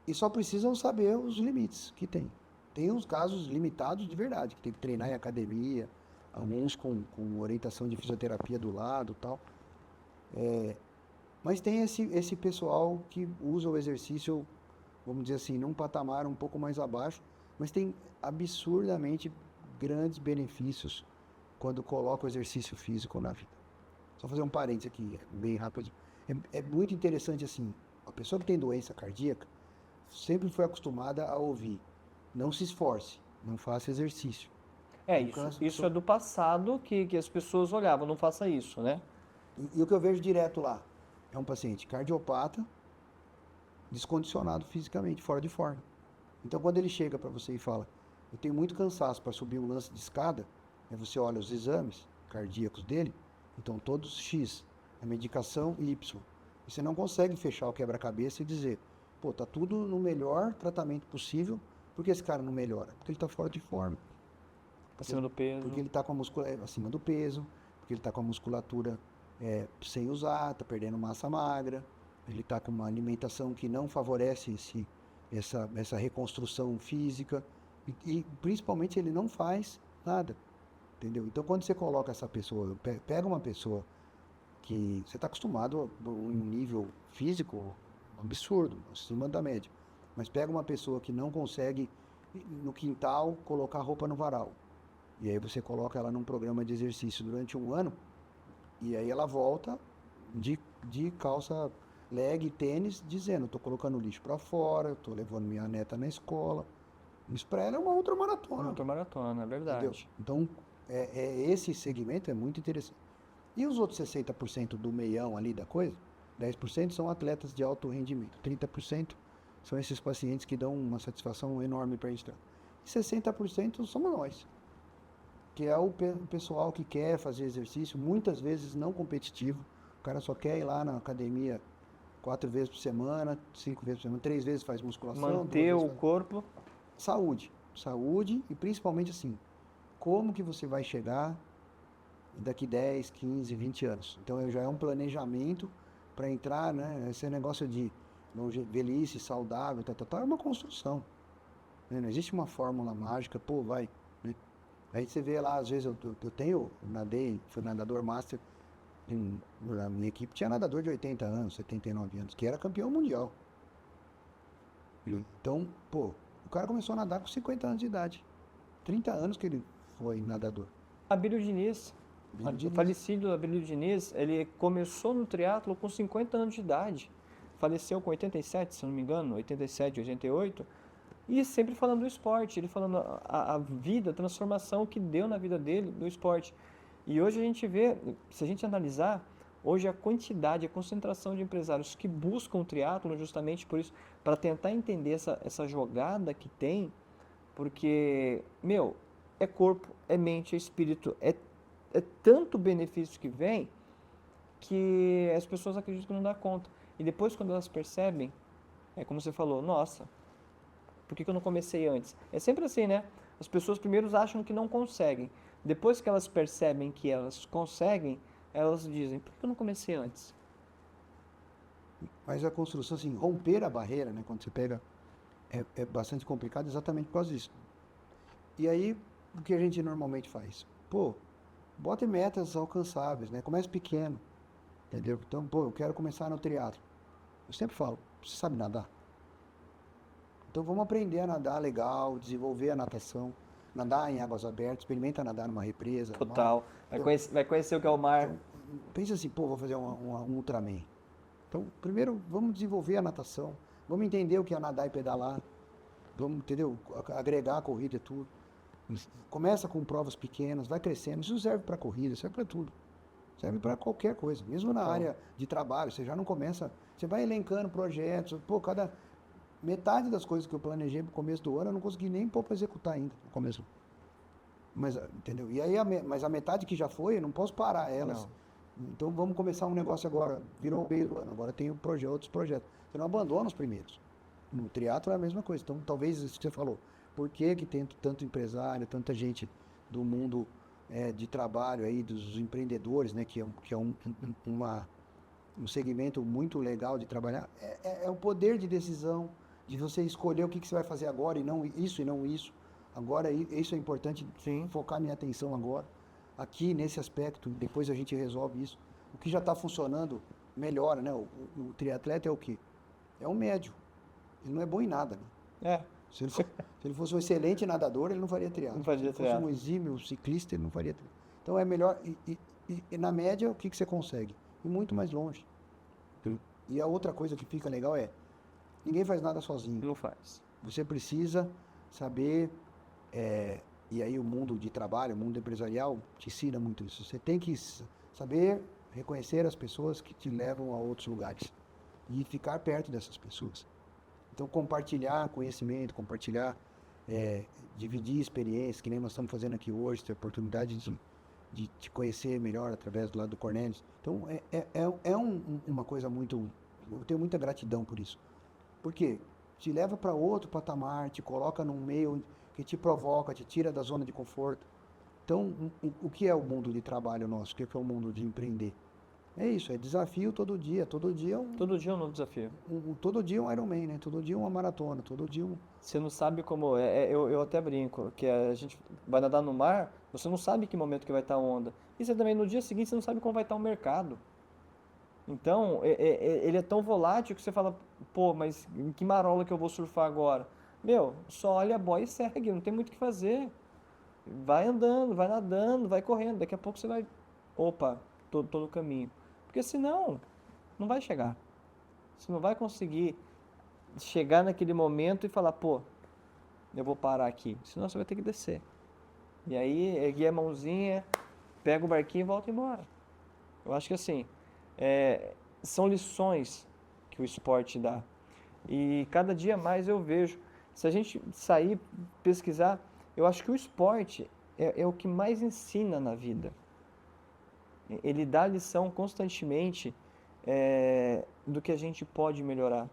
S2: E só precisam saber os limites que tem. Tem uns casos limitados de verdade, que tem que treinar em academia, alguns com orientação de fisioterapia do lado e tal. Mas tem esse pessoal que usa o exercício, vamos dizer assim, num patamar um pouco mais abaixo, mas tem absurdamente grandes benefícios quando coloca o exercício físico na vida. Só fazer um parênteses aqui, bem rápido. É muito interessante assim, a pessoa que tem doença cardíaca sempre foi acostumada a ouvir: não se esforce, não faça exercício.
S1: Isso é do passado que as pessoas olhavam, não faça isso, né?
S2: E o que eu vejo direto lá é um paciente cardiopata, descondicionado fisicamente, fora de forma. Então, quando ele chega para você e fala: eu tenho muito cansaço para subir um lance de escada, aí você olha os exames cardíacos dele, então todos X. a medicação Y. Você não consegue fechar o quebra-cabeça e dizer, pô, tá tudo no melhor tratamento possível, por que esse cara não melhora? Porque ele tá fora de forma.
S1: Acima do peso.
S2: Porque ele tá com a musculatura acima do peso, porque ele tá com a musculatura sem usar, tá perdendo massa magra, ele tá com uma alimentação que não favorece essa reconstrução física, e principalmente ele não faz nada, entendeu? Então quando você coloca essa pessoa, pega uma pessoa que você está acostumado a um nível físico absurdo, acima da média. Mas pega uma pessoa que não consegue, no quintal, colocar roupa no varal. E aí você coloca ela num programa de exercício durante um ano, e aí ela volta de calça leg e tênis, dizendo, estou colocando lixo para fora, estou levando minha neta na escola. Isso para ela é uma outra maratona.
S1: Outra maratona, é verdade.
S2: Entendeu? Então, esse segmento é muito interessante. E os outros 60% do meião ali da coisa, 10% são atletas de alto rendimento, 30% são esses pacientes que dão uma satisfação enorme para a gente. E 60% somos nós, que é o pessoal que quer fazer exercício, muitas vezes não competitivo, o cara só quer ir lá na academia 4 vezes por semana, 5 vezes por semana, 3 vezes faz musculação.
S1: Manter o corpo.
S2: Saúde e principalmente assim, como que você vai chegar daqui 10, 15, 20 anos. Então já é um planejamento para entrar, né? Esse negócio de velhice saudável, é uma construção. Né? Não existe uma fórmula mágica, pô, vai. Né? Aí você vê lá, às vezes eu nadei, fui nadador master, na minha equipe tinha nadador de 80 anos, 79 anos, que era campeão mundial. Então, pô, o cara começou a nadar com 50 anos de idade. 30 anos que ele foi nadador.
S1: Abílio Diniz. O falecido Abílio Diniz, ele começou no triatlo com 50 anos de idade, faleceu com 87, se não me engano, 87, 88, e sempre falando do esporte, ele falando a vida, a transformação que deu na vida dele do esporte. E hoje a gente vê, se a gente analisar, hoje a quantidade, a concentração de empresários que buscam o triatlo justamente por isso, para tentar entender essa jogada que tem, porque, é corpo, é mente, é espírito, é tanto benefício que vem que as pessoas acreditam que não dá conta. E depois, quando elas percebem, é como você falou, nossa, por que eu não comecei antes? É sempre assim, né? As pessoas primeiro acham que não conseguem. Depois que elas percebem que elas conseguem, elas dizem, por que eu não comecei antes?
S2: Mas a construção, assim, romper a barreira, né? Quando você pega, é bastante complicado exatamente por causa disso. E aí, o que a gente normalmente faz? Pô, bote metas alcançáveis, né? Comece pequeno, entendeu? Então, pô, eu quero começar no triatlo. Eu sempre falo, você sabe nadar? Então vamos aprender a nadar legal, desenvolver a natação, nadar em águas abertas, experimenta nadar numa represa.
S1: Total. Vai conhecer o que é o mar.
S2: Então, pensa assim, pô, vou fazer um Ultraman. Então, primeiro vamos desenvolver a natação, vamos entender o que é nadar e pedalar, vamos, entendeu? Agregar a corrida e tudo. Começa com provas pequenas, vai crescendo. Isso serve para corrida, serve para tudo. Serve para qualquer coisa. Mesmo na área de trabalho, você já não começa... Você vai elencando projetos. Pô, metade das coisas que eu planejei no começo do ano, eu não consegui nem pôr para executar ainda no começo. Mas, entendeu? E aí, mas a metade que já foi, eu não posso parar elas. Não. Então vamos começar um negócio agora. Virou o meio do ano, agora tem outros projetos. Você não abandona os primeiros. No triatlo é a mesma coisa. Então, talvez isso que você falou. Por que tem tanto empresário, tanta gente do mundo de trabalho aí, dos empreendedores, né, que é um segmento muito legal de trabalhar? É o poder de decisão, de você escolher o que você vai fazer agora e não isso. Agora, isso é importante. Sim. Focar minha atenção agora, aqui nesse aspecto, depois a gente resolve isso. O que já está funcionando, melhora, né? O triatleta é o quê? É um médio. Ele não é bom em nada, né? Se ele fosse um excelente nadador, ele não faria triatlo. Se ele fosse um exímio ciclista, ele não faria triatlo. Então é melhor, e na média, o que você consegue? Ir muito mais longe. E a outra coisa que fica legal ninguém faz nada sozinho.
S1: Não faz.
S2: Você precisa saber, e aí o mundo de trabalho, o mundo empresarial te ensina muito isso. Você tem que saber reconhecer as pessoas que te levam a outros lugares e ficar perto dessas pessoas. Então, compartilhar conhecimento, dividir experiências, que nem nós estamos fazendo aqui hoje, ter a oportunidade de te conhecer melhor através do lado do Cornelius. Então, uma coisa muito... Eu tenho muita gratidão por isso. Por quê? Te leva para outro patamar, te coloca num meio que te provoca, te tira da zona de conforto. Então, o que é o mundo de trabalho nosso? O que é o mundo de empreender? É isso, é desafio todo dia. Todo dia
S1: Todo dia é um novo desafio.
S2: Todo dia é um Ironman, né? Todo dia é uma maratona, todo dia
S1: Você não sabe como... eu até brinco, que a gente vai nadar no mar, você não sabe em que momento que vai estar a onda. E você também, no dia seguinte, você não sabe como vai estar o mercado. Então, ele é tão volátil que você fala, pô, mas em que marola que eu vou surfar agora? Meu, só olha a boia e segue, não tem muito o que fazer. Vai andando, vai nadando, vai correndo. Daqui a pouco você vai, opa, tô no caminho. Porque senão, não vai chegar. Você não vai conseguir chegar naquele momento e falar, pô, eu vou parar aqui. Senão você vai ter que descer. E aí, erguer a mãozinha, pega o barquinho e volta embora. Eu acho que assim, são lições que o esporte dá. E cada dia mais eu vejo, se a gente sair, pesquisar, eu acho que o esporte é o que mais ensina na vida. Ele dá lição constantemente do que a gente pode melhorar.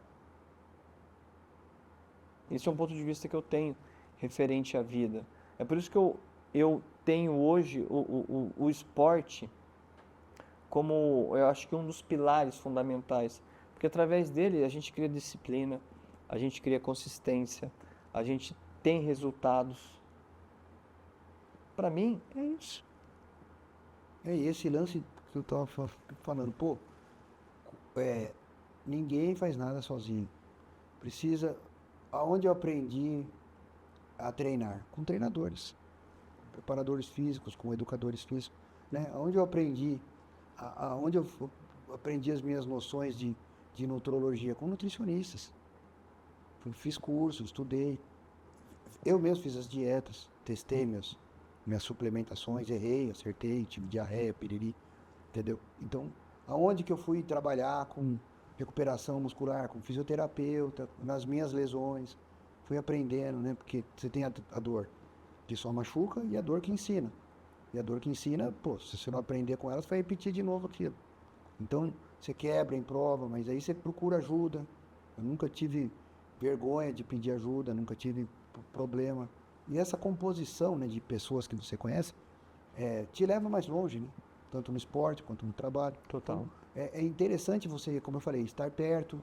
S1: Esse é um ponto de vista que eu tenho referente à vida. É por isso que eu tenho hoje o esporte como, eu acho que um dos pilares fundamentais. Porque através dele a gente cria disciplina, a gente cria consistência, a gente tem resultados. Para mim, é isso.
S2: É esse lance que eu estava falando, pô, ninguém faz nada sozinho. Precisa, aonde eu aprendi a treinar? Com treinadores, preparadores físicos, com educadores físicos, né? Aonde eu aprendi, aonde eu aprendi as minhas noções de nutrologia? Com nutricionistas. Fiz curso, estudei. Eu mesmo fiz as dietas, testei minhas suplementações, errei, acertei, tive diarreia, piriri, entendeu? Então, aonde que eu fui trabalhar com recuperação muscular, com fisioterapeuta, nas minhas lesões, fui aprendendo, né? Porque você tem a dor que só machuca e a dor que ensina. E a dor que ensina, pô, se você não aprender com ela, você vai repetir de novo aquilo. Então, você quebra em prova, mas aí você procura ajuda. Eu nunca tive vergonha de pedir ajuda, nunca tive problema. E essa composição, né, de pessoas que você conhece te leva mais longe, né? Tanto no esporte quanto no trabalho.
S1: Total.
S2: Então, é interessante você, como eu falei, estar perto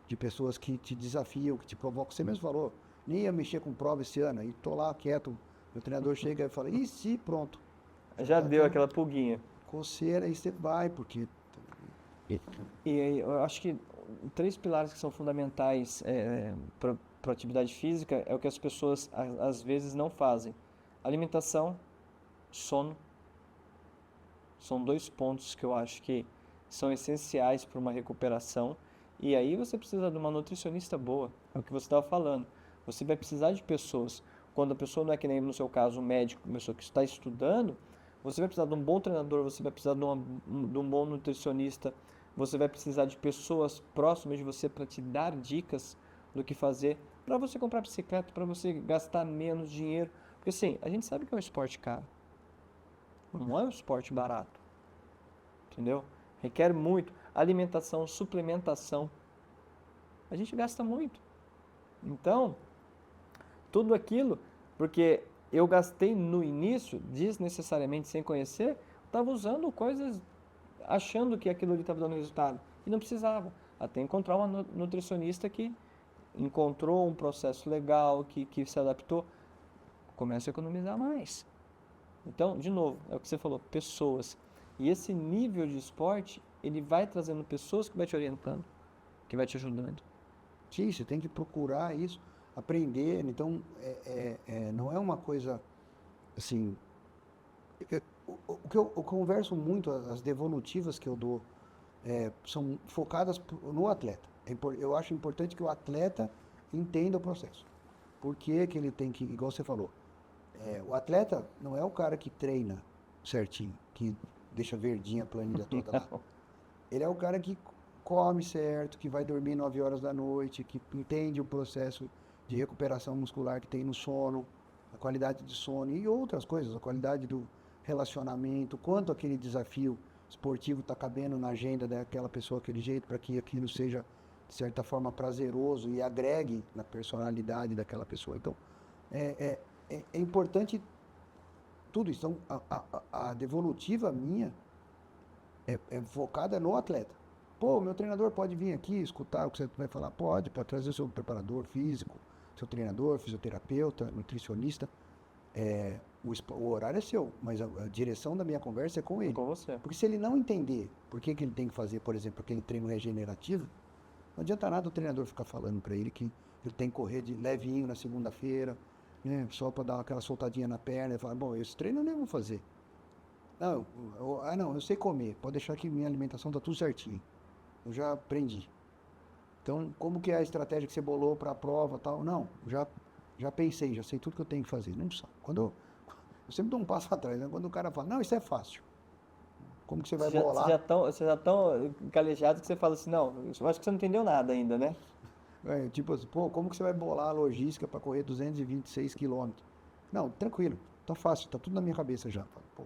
S2: de pessoas que te desafiam, que te provocam. Você mesmo falou, nem ia mexer com prova esse ano, e tô lá quieto, meu treinador chega e fala, e se pronto.
S1: Já deu aquela pulguinha.
S2: Coceira, aí você vai, porque...
S1: E eu acho que 3 pilares que são fundamentais para a atividade física é o que as pessoas às vezes não fazem. Alimentação, sono. São 2 pontos que eu acho que são essenciais para uma recuperação. E aí você precisa de uma nutricionista boa, é o que você estava falando. Você vai precisar de pessoas. Quando a pessoa não é que nem no seu caso um médico, uma pessoa que está estudando, você vai precisar de um bom treinador, você vai precisar de um bom nutricionista, você vai precisar de pessoas próximas de você para te dar dicas do que fazer, para você comprar bicicleta, para você gastar menos dinheiro. Porque assim, a gente sabe que é um esporte caro. Não é um esporte barato. Entendeu? Requer muito. Alimentação, suplementação. A gente gasta muito. Então, tudo aquilo, porque eu gastei no início, desnecessariamente sem conhecer, estava usando coisas achando que aquilo ali estava dando resultado. E não precisava. Até encontrar uma nutricionista que encontrou um processo legal, que se adaptou. Começa a economizar mais. Então, de novo, é o que você falou, pessoas. E esse nível de esporte, ele vai trazendo pessoas que vai te orientando, que vai te ajudando.
S2: Sim, você tem que procurar isso, aprender. Então, não é uma coisa assim... O que eu converso muito, as devolutivas que eu dou, são focadas no atleta. Eu acho importante que o atleta entenda o processo. Por que que ele tem que, igual você falou, o atleta não é o cara que treina certinho, que deixa verdinha a planilha toda lá. Ele é o cara que come certo, que vai dormir 9 horas da noite, que entende o processo de recuperação muscular que tem no sono, a qualidade de sono e outras coisas, a qualidade relacionamento, quanto aquele desafio esportivo está cabendo na agenda daquela pessoa daquele jeito, para que aquilo seja, de certa forma, prazeroso e agregue na personalidade daquela pessoa. Então, é importante tudo isso. Então, a devolutiva minha é focada no atleta. Pô, meu treinador pode vir aqui escutar o que você vai falar? Pode trazer o seu preparador físico, seu treinador, fisioterapeuta, nutricionista. O horário é seu, mas a direção da minha conversa é com ele.
S1: Com você.
S2: Porque se ele não entender por que ele tem que fazer, por exemplo, aquele treino regenerativo, não adianta nada o treinador ficar falando para ele que ele tem que correr de levinho na segunda-feira, né, só para dar aquela soltadinha na perna e falar, bom, esse treino eu nem vou fazer. Não, eu sei comer, pode deixar que minha alimentação tá tudo certinho. Eu já aprendi. Então, como que é a estratégia que você bolou para a prova e tal? Não, já pensei, já sei tudo que eu tenho que fazer. Não sabe. Eu sempre dou um passo atrás, né? Quando o cara fala, não, isso é fácil. Como que você vai bolar?
S1: Você já tão calejado que você fala assim, não, eu acho que você não entendeu nada ainda, né?
S2: Tipo assim, pô, como que você vai bolar a logística para correr 226 quilômetros? Não, tranquilo, tá fácil, tá tudo na minha cabeça já. Pô,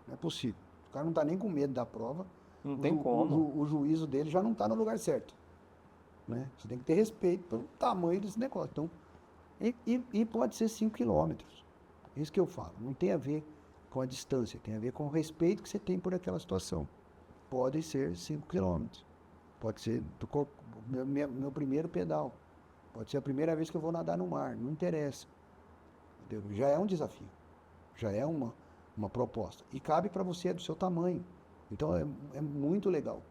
S2: não é possível. O cara não tá nem com medo da prova.
S1: Não tem como.
S2: O juízo dele já não tá no lugar certo. Né? Você tem que ter respeito pelo tamanho desse negócio. Então, e pode ser 5 quilômetros. Isso que eu falo. Não tem a ver com a distância, tem a ver com o respeito que você tem por aquela situação. Pode ser 5 quilômetros. Pode ser meu primeiro pedal. Pode ser a primeira vez que eu vou nadar no mar. Não interessa. Entendeu? Já é um desafio. Já é uma proposta. E cabe para você, do seu tamanho. Então, é muito legal.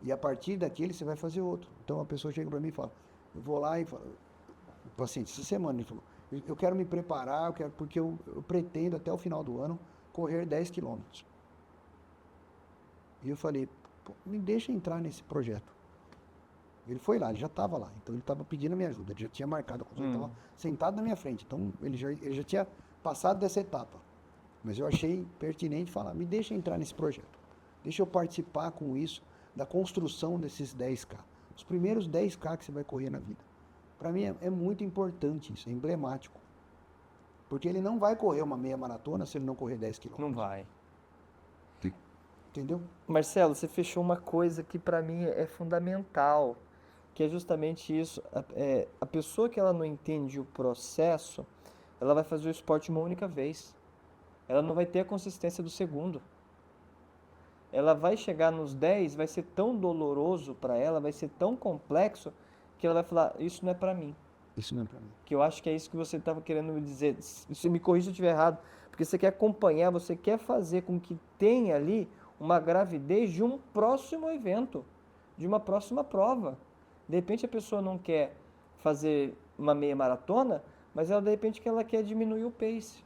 S2: E a partir daquele você vai fazer outro. Então a pessoa chega para mim e fala, eu vou lá e falo, o paciente, essa semana ele falou, eu quero me preparar, porque eu pretendo até o final do ano correr 10 quilômetros. E eu falei, me deixa entrar nesse projeto. Ele foi lá, ele já estava lá, então ele estava pedindo a minha ajuda, ele já tinha marcado, ele estava sentado na minha frente, então ele já tinha passado dessa etapa. Mas eu achei pertinente falar, me deixa entrar nesse projeto, deixa eu participar com isso, da construção desses 10K. Os primeiros 10K que você vai correr na vida. Para mim é muito importante isso, é emblemático. Porque ele não vai correr uma meia maratona se ele não correr 10 km.
S1: Não vai.
S2: Entendeu?
S1: Marcelo, você fechou uma coisa que para mim é fundamental, que é justamente isso. A pessoa que ela não entende o processo, ela vai fazer o esporte uma única vez. Ela não vai ter a consistência do segundo. Ela vai chegar nos 10, vai ser tão doloroso para ela, vai ser tão complexo, que ela vai falar, isso não é para mim.
S2: Isso não é para mim.
S1: Que eu acho que é isso que você estava querendo me dizer. Se me corrija se eu estiver errado. Porque você quer acompanhar, você quer fazer com que tenha ali uma gravidez de um próximo evento, de uma próxima prova. De repente a pessoa não quer fazer uma meia maratona, mas ela de repente que ela quer diminuir o pace.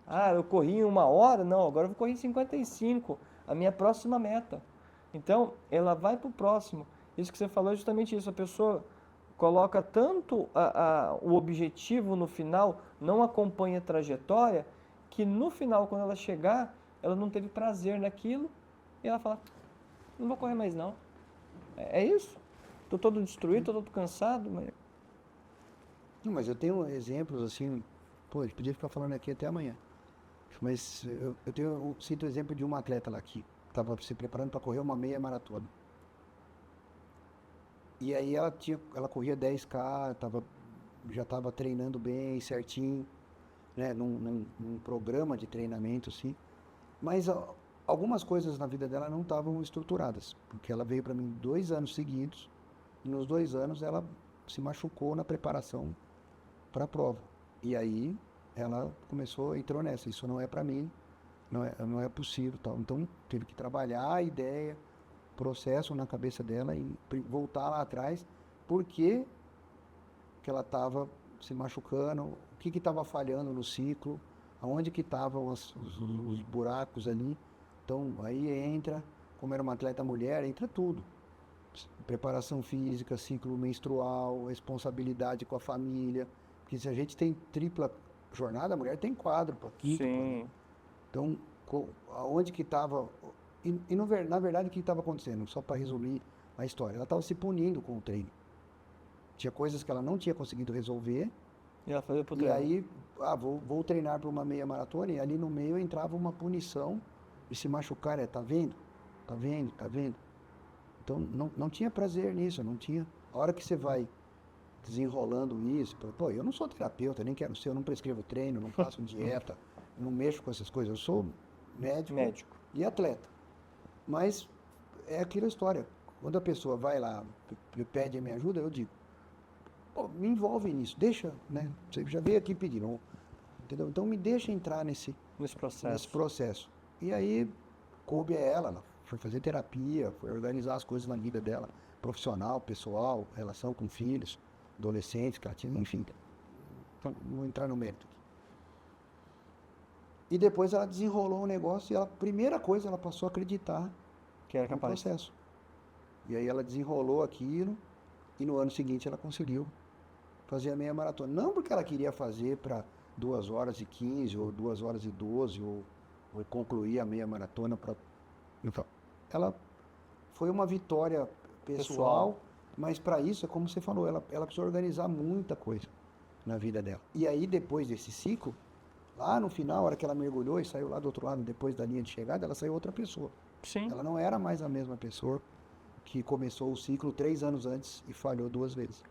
S1: Ah, eu corri em 1 hora? Não, agora eu vou correr em 55. A minha próxima meta. Então, ela vai para o próximo. Isso que você falou é justamente isso. A pessoa coloca tanto o objetivo no final, não acompanha a trajetória, que no final, quando ela chegar, ela não teve prazer naquilo, e ela fala, não vou correr mais não. É isso. Estou todo destruído, estou todo cansado.
S2: Não, mas eu tenho exemplos assim, pô, a gente podia ficar falando aqui até amanhã. Mas eu cito o exemplo de uma atleta lá que estava se preparando para correr uma meia maratona. E aí ela corria 10K, já estava treinando bem, certinho, né, num programa de treinamento, assim. Mas algumas coisas na vida dela não estavam estruturadas, porque ela veio para mim 2 anos seguidos, e nos 2 anos ela se machucou na preparação para a prova. E aí ela entrou nessa, isso não é para mim, não é possível, tal. Então teve que trabalhar a ideia, processo na cabeça dela e voltar lá atrás, porque que ela estava se machucando, o que estava falhando no ciclo, aonde que estavam os buracos ali. Então aí entra, como era uma atleta mulher, entra tudo. Preparação física, ciclo menstrual, responsabilidade com a família, porque se a gente tem tripla jornada, a mulher tem quádrupla, quíntupla.
S1: Sim.
S2: Então, aonde que estava... na verdade, o que estava acontecendo? Só para resumir a história. Ela estava se punindo com o treino. Tinha coisas que ela não tinha conseguido resolver.
S1: E ela fazia pro
S2: E
S1: treino.
S2: aí, vou treinar para uma meia maratona e ali no meio entrava uma punição de se machucar, tá vendo? Tá vendo? Tá vendo? Então não tinha prazer nisso, não tinha. A hora que você vai desenrolando isso, pô, eu não sou terapeuta, nem quero ser, eu não prescrevo treino, não faço dieta, não mexo com essas coisas, eu sou médico. E atleta. Mas é aquela história, quando a pessoa vai lá e pede a minha ajuda, eu digo, pô, me envolve nisso, deixa, né? Você já veio aqui pedindo, entendeu? Então me deixa entrar nesse processo. E aí coube a ela foi fazer terapia, foi organizar as coisas na vida dela, profissional, pessoal, relação com filhos, adolescentes, que ela tinha, enfim. Então, não vou entrar no mérito aqui. E depois ela desenrolou um negócio e a primeira coisa ela passou a acreditar
S1: que era
S2: no
S1: capaz.
S2: processo. E aí ela desenrolou aquilo e no ano seguinte ela conseguiu fazer a meia maratona. Não porque ela queria fazer para 2h15 ou 2h12 ou concluir a meia maratona para... Então, ela foi uma vitória pessoal. Mas para isso, é como você falou, ela precisa organizar muita coisa na vida dela. E aí, depois desse ciclo, lá no final, a hora que ela mergulhou e saiu lá do outro lado, depois da linha de chegada, ela saiu outra pessoa.
S1: Sim.
S2: Ela não era mais a mesma pessoa que começou o ciclo 3 anos antes e falhou 2 vezes.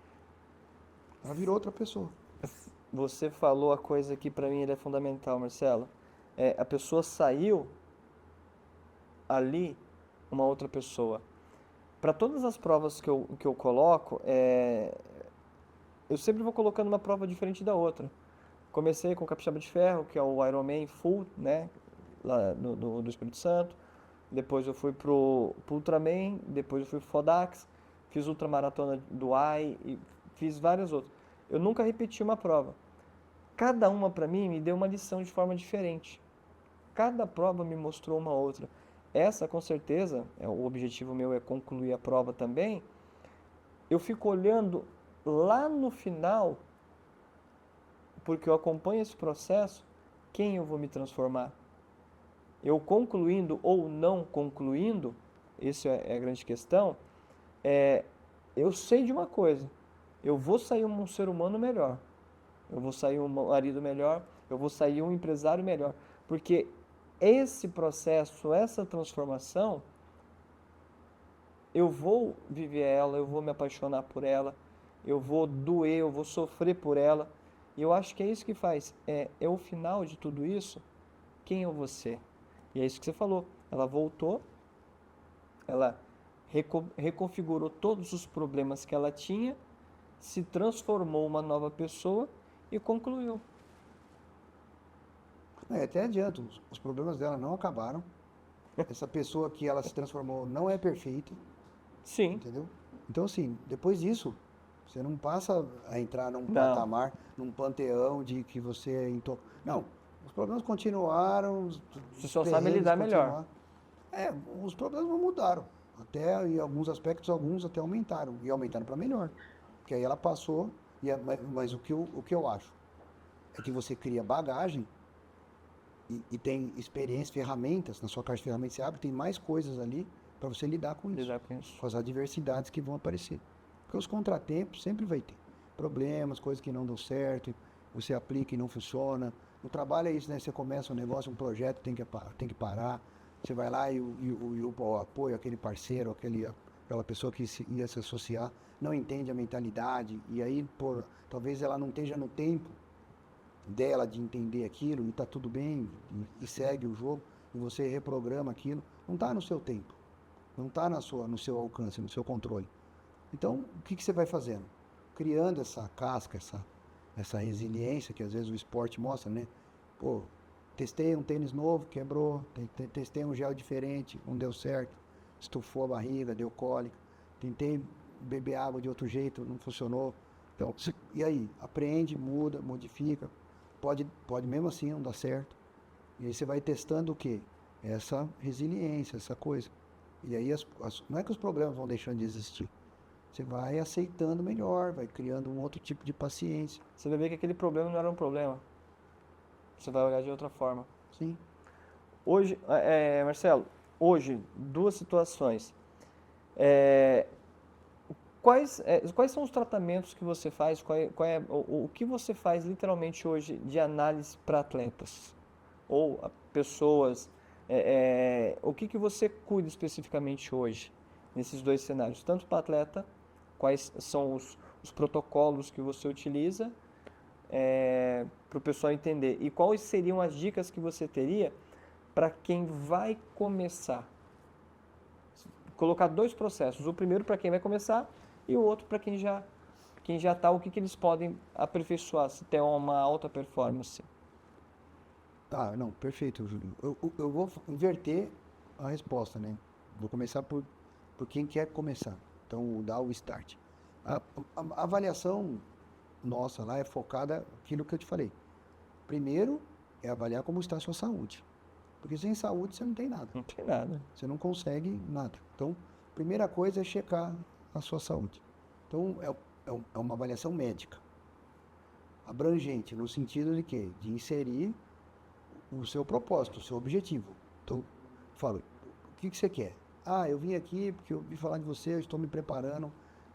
S2: Ela virou outra pessoa.
S1: Você falou a coisa que para mim é fundamental, Marcelo. A pessoa saiu ali uma outra pessoa. Para todas as provas que eu coloco, eu sempre vou colocando uma prova diferente da outra. Comecei com o Capixaba de Ferro, que é o Ironman Full, né, lá do Espírito Santo. Depois eu fui pro Ultraman, depois eu fui pro Fodax, fiz Ultramaratona do AI e fiz várias outras. Eu nunca repeti uma prova. Cada uma para mim me deu uma lição de forma diferente. Cada prova me mostrou uma outra. Essa, com certeza, o objetivo meu é concluir a prova também. Eu fico olhando lá no final, porque eu acompanho esse processo, quem eu vou me transformar. Eu concluindo ou não concluindo, isso é a grande questão, eu sei de uma coisa, eu vou sair um ser humano melhor, eu vou sair um marido melhor, eu vou sair um empresário melhor, porque esse processo, essa transformação, eu vou viver ela, eu vou me apaixonar por ela, eu vou doer, eu vou sofrer por ela. E eu acho que é isso que faz. É o final de tudo isso, quem é você? E é isso que você falou. Ela voltou, ela reconfigurou todos os problemas que ela tinha, se transformou uma nova pessoa e concluiu.
S2: Até adianto, os problemas dela não acabaram. Essa pessoa que ela se transformou não é perfeita.
S1: Sim.
S2: Entendeu? Então, assim, depois disso, você não passa a entrar num patamar, num panteão de que você é Não, os problemas continuaram.
S1: Você só sabe lidar melhor.
S2: Os problemas não mudaram. Até em alguns aspectos, alguns até aumentaram. E aumentaram para melhor. Porque aí ela passou. Mas o que eu acho é que você cria bagagem e tem experiência, ferramentas, na sua caixa de ferramentas você abre, tem mais coisas ali para você lidar com isso. Com as adversidades que vão aparecer. Porque os contratempos sempre vai ter. Problemas, coisas que não dão certo, você aplica e não funciona. O trabalho é isso, né? Você começa um negócio, um projeto, tem que parar. Você vai lá e o apoio, aquele parceiro, aquela pessoa que ia se associar, não entende a mentalidade. E aí, talvez ela não esteja no tempo dela de entender aquilo e tá tudo bem e segue o jogo e você reprograma aquilo, não está no seu tempo, não está no seu alcance, no seu controle. Então, o que você vai fazendo? Criando essa casca, essa resiliência que às vezes o esporte mostra, né? Pô, testei um tênis novo, quebrou, testei um gel diferente, não deu certo, estufou a barriga, deu cólica, tentei beber água de outro jeito, não funcionou. Então, e aí? Aprende, muda, modifica. Pode mesmo assim não dar certo. E aí você vai testando o quê? Essa resiliência, essa coisa. E aí não é que os problemas vão deixando de existir. Você vai aceitando melhor, vai criando um outro tipo de paciência.
S1: Você vai ver que aquele problema não era um problema. Você vai olhar de outra forma.
S2: Sim.
S1: Hoje, Marcelo, duas situações. quais são os tratamentos que você faz? O que você faz literalmente hoje de análise para atletas? Ou pessoas? O que você cuida especificamente hoje nesses dois cenários? Tanto para atleta, quais são os protocolos que você utiliza para o pessoal entender? E quais seriam as dicas que você teria para quem vai começar? Colocar dois processos, o primeiro para quem vai começar e o outro para quem já está, o que eles podem aperfeiçoar, se tem uma alta performance.
S2: Tá, não, perfeito, Júlio. Eu vou inverter a resposta, né? Vou começar por quem quer começar. Então, dar o start. A avaliação nossa lá é focada naquilo que eu te falei. Primeiro, é avaliar como está a sua saúde. Porque sem saúde você não tem nada.
S1: Não tem nada.
S2: Você não consegue nada. Então, primeira coisa é checar a sua saúde. Então, é uma avaliação médica. Abrangente, no sentido de quê? De inserir o seu propósito, o seu objetivo. Então, falo, o que você quer? Ah, eu vim aqui porque eu ouvi falar de você, eu estou me preparando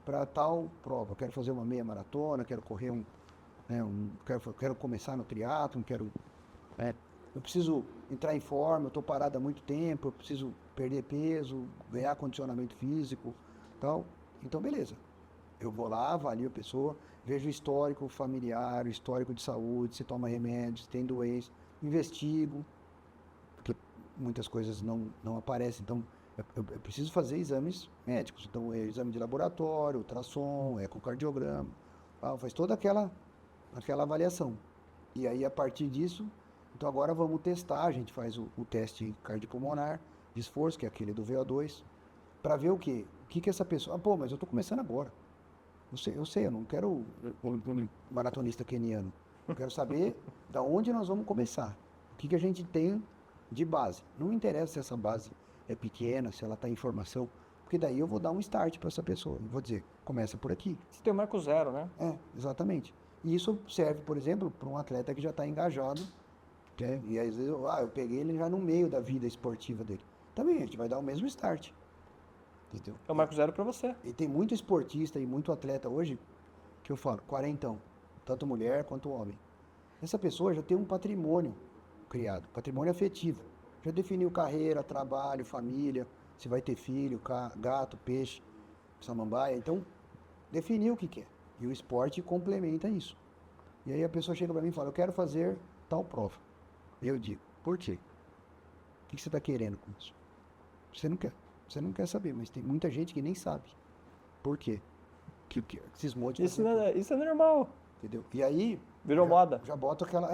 S2: para tal prova. Eu quero fazer uma meia maratona, quero correr quero começar no triatlon, eu preciso entrar em forma, eu estou parado há muito tempo, eu preciso perder peso, ganhar condicionamento físico, tal. Então, beleza. Eu vou lá, avalio a pessoa, vejo o histórico familiar, o histórico de saúde, se toma remédios, se tem doença, investigo, porque muitas coisas não aparecem. Então, eu preciso fazer exames médicos. Então, exame de laboratório, ultrassom, ecocardiograma, faz toda aquela avaliação. E aí, a partir disso, então agora vamos testar, a gente faz o teste cardiopulmonar de esforço, que é aquele do VO2, para ver o quê? O que essa pessoa... mas eu estou começando agora. Eu sei, eu não quero um maratonista queniano. Eu quero saber da onde nós vamos começar. O que a gente tem de base. Não me interessa se essa base é pequena, se ela está em formação, porque daí eu vou dar um start para essa pessoa. Eu vou dizer, começa por aqui.
S1: Você tem o marco zero, né?
S2: Exatamente. E isso serve, por exemplo, para um atleta que já está engajado, né? E às vezes eu peguei ele já no meio da vida esportiva dele. Também a gente vai dar o mesmo start. Entendeu?
S1: É o marco zero para você.
S2: E tem muito esportista e muito atleta hoje que eu falo, quarentão, tanto mulher quanto homem. Essa pessoa já tem um patrimônio criado, patrimônio afetivo. Já definiu carreira, trabalho, família, se vai ter filho, gato, peixe, samambaia. Então, definiu o que quer. E o esporte complementa isso. E aí a pessoa chega para mim e fala, eu quero fazer tal prova. Eu digo, por quê? O que você está querendo com isso? Você não quer saber, mas tem muita gente que nem sabe. Por quê? Que cismou de fazer.
S1: Isso é normal.
S2: Entendeu? E aí...
S1: Virou moda.
S2: Já boto aquela...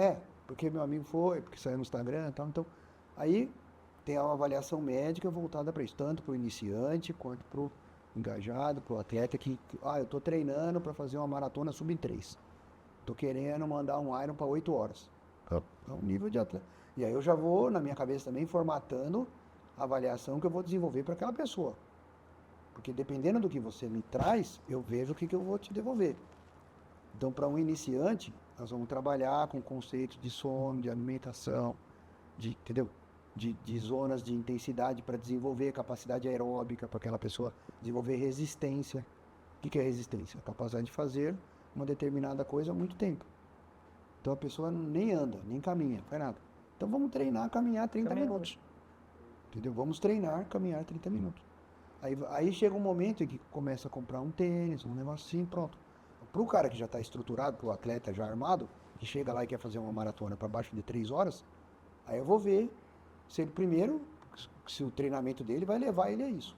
S2: porque meu amigo foi, porque saiu no Instagram e tal. Então, aí tem uma avaliação médica voltada para isso. Tanto para o iniciante, quanto para o engajado, para o atleta que... eu estou treinando para fazer uma maratona sub-3. Estou querendo mandar um Iron para 8 horas. É um nível de atleta. E aí eu já vou, na minha cabeça também, formatando a avaliação que eu vou desenvolver para aquela pessoa. Porque dependendo do que você me traz, eu vejo o que eu vou te devolver. Então, para um iniciante, nós vamos trabalhar com conceitos de sono, de alimentação, entendeu? De zonas de intensidade para desenvolver capacidade aeróbica, para aquela pessoa desenvolver resistência. O que é resistência? A capacidade de fazer uma determinada coisa há muito tempo. Então, a pessoa nem anda, nem caminha, não faz nada. Então, vamos treinar, caminhar 30 minutos. Entendeu? Vamos treinar, caminhar 30 minutos. Aí chega um momento em que começa a comprar um tênis, um negócio assim, pronto. Para o cara que já está estruturado, para o atleta já armado, que chega lá e quer fazer uma maratona para baixo de 3 horas, aí eu vou ver se ele primeiro, se o treinamento dele vai levar ele a isso.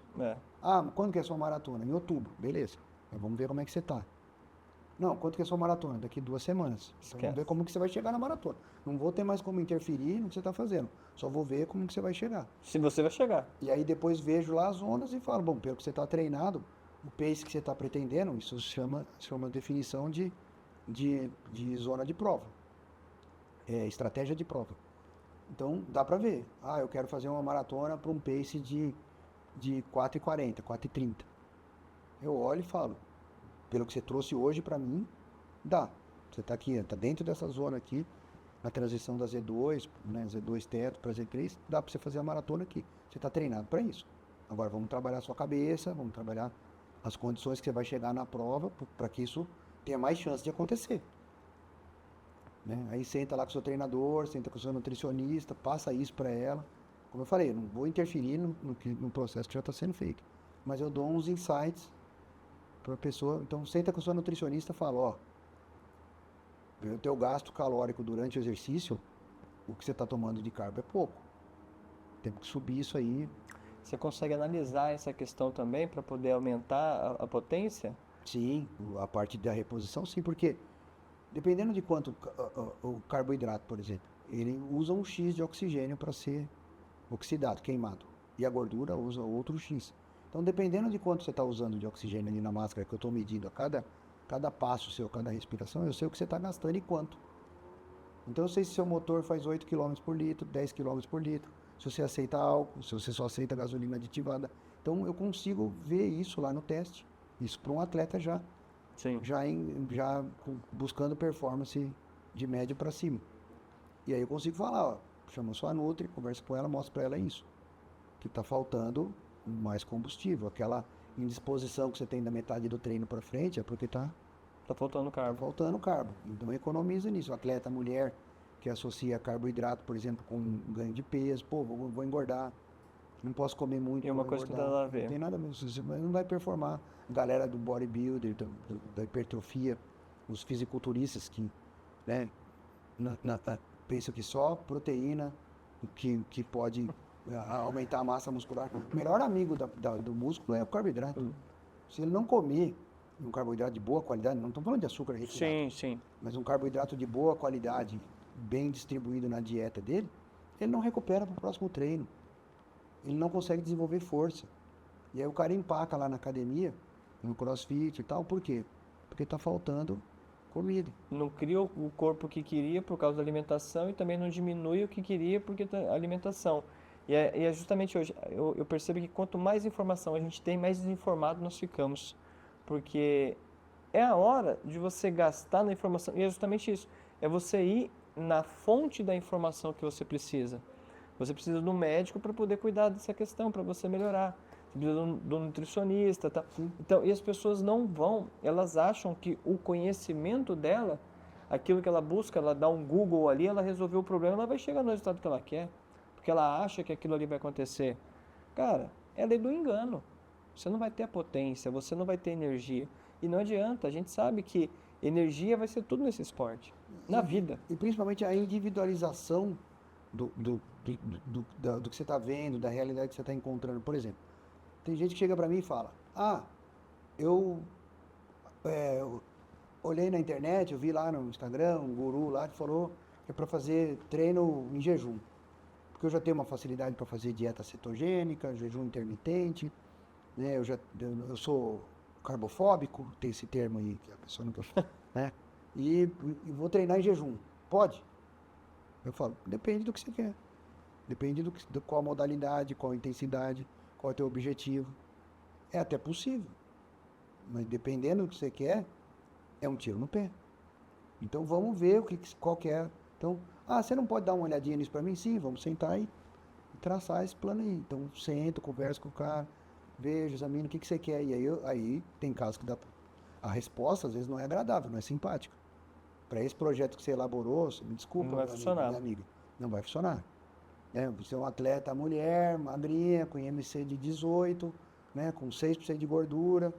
S2: Quando que é a sua maratona? Em outubro, beleza. Mas vamos ver como é que você está. Não, quanto que é a sua maratona? Daqui 2 semanas. Então, vamos ver como que você vai chegar na maratona. Não vou ter mais como interferir no que você está fazendo. Só vou ver como que você vai chegar.
S1: Se você vai chegar.
S2: E aí depois vejo lá as zonas e falo, pelo que você está treinado, o pace que você está pretendendo, isso se chama definição de zona de prova. Estratégia de prova. Então, dá para ver. Eu quero fazer uma maratona para um pace de 4h40, 4h30. Eu olho e falo, pelo que você trouxe hoje para mim, dá. Você está aqui, está dentro dessa zona aqui, na transição da Z2, né, Z2 teto para Z3, dá para você fazer a maratona aqui. Você está treinado para isso. Agora vamos trabalhar a sua cabeça, vamos trabalhar as condições que você vai chegar na prova para que isso tenha mais chance de acontecer. Né? Aí senta lá com o seu treinador, senta com o seu nutricionista, passa isso para ela. Como eu falei, eu não vou interferir no processo que já está sendo feito, mas eu dou uns insights para a pessoa. Então senta com o seu nutricionista e fala, ó, o teu gasto calórico durante o exercício, o que você está tomando de carbo é pouco. Temos que subir isso aí.
S1: Você consegue analisar essa questão também para poder aumentar a potência?
S2: Sim, a parte da reposição, sim, porque dependendo de quanto o carboidrato, por exemplo, ele usa um X de oxigênio para ser oxidado, queimado. E a gordura usa outro X. Então, dependendo de quanto você está usando de oxigênio ali na máscara, que eu estou medindo a cada passo seu, cada respiração, eu sei o que você está gastando e quanto. Então, eu sei se seu motor faz 8 km por litro, 10 km por litro, se você aceita álcool, se você só aceita gasolina aditivada. Então, eu consigo ver isso lá no teste. Isso para um atleta já buscando performance de médio para cima. E aí eu consigo falar, ó, chama sua Nutri, conversa com ela, mostra para ela isso. Que está faltando mais combustível. Aquela indisposição que você tem da metade do treino para frente é porque está
S1: faltando
S2: carbo. Então economiza nisso. O atleta, mulher, que associa carboidrato, por exemplo, com ganho de peso. Pô, vou engordar. Não posso comer muito.
S1: E uma coisa que não tem nada a ver.
S2: Não tem nada a ver. Você não vai performar. Galera do bodybuilder, da hipertrofia, os fisiculturistas que, né, pensam que só proteína que pode aumentar a massa muscular. O melhor amigo do músculo é o carboidrato. Se ele não comer um carboidrato de boa qualidade, não estamos falando de açúcar refinado,
S1: sim.
S2: mas um carboidrato de boa qualidade, bem distribuído na dieta dele, ele não recupera para o próximo treino. Ele não consegue desenvolver força. E aí o cara empaca lá na academia, no crossfit e tal, por quê? Porque está faltando comida.
S1: Não cria o corpo que queria por causa da alimentação e também não diminui o que queria porque da alimentação. E é justamente hoje, eu percebo que quanto mais informação a gente tem, mais desinformado nós ficamos. Porque é a hora de você gastar na informação, e é justamente isso, é você ir na fonte da informação que você precisa. Você precisa de um médico para poder cuidar dessa questão, para você melhorar. Você precisa de um nutricionista, tá? Então, e as pessoas não vão, elas acham que o conhecimento dela, aquilo que ela busca, ela dá um Google ali, ela resolveu o problema, ela vai chegar no resultado que ela quer, porque ela acha que aquilo ali vai acontecer. Cara, é lei do engano. Você não vai ter a potência, você não vai ter energia. E não adianta, a gente sabe que energia vai ser tudo nesse esporte, na vida.
S2: E principalmente a individualização do que você está vendo, da realidade que você está encontrando. Por exemplo, tem gente que chega para mim e fala, eu olhei na internet, eu vi lá no Instagram, um guru lá que falou que é para fazer treino em jejum. Porque eu já tenho uma facilidade para fazer dieta cetogênica, jejum intermitente, né? Eu sou carbofóbico, tem esse termo aí que a pessoa não quer, né? E vou treinar em jejum. Pode? Eu falo, depende do que você quer. Depende de qual modalidade, qual intensidade, qual é o teu objetivo. É até possível. Mas dependendo do que você quer, é um tiro no pé. Então vamos ver qual que é. Então, você não pode dar uma olhadinha nisso para mim? Sim, vamos sentar e traçar esse plano aí. Então sento, converso com o cara, vejo, examino o que você quer. E aí tem casos que a resposta às vezes não é agradável, não é simpática. Para esse projeto que você elaborou, me desculpa,
S1: não vai funcionar.
S2: Minha amiga, não vai funcionar. Você é um atleta mulher, magrinha, com IMC de 18, né, com 6% de gordura.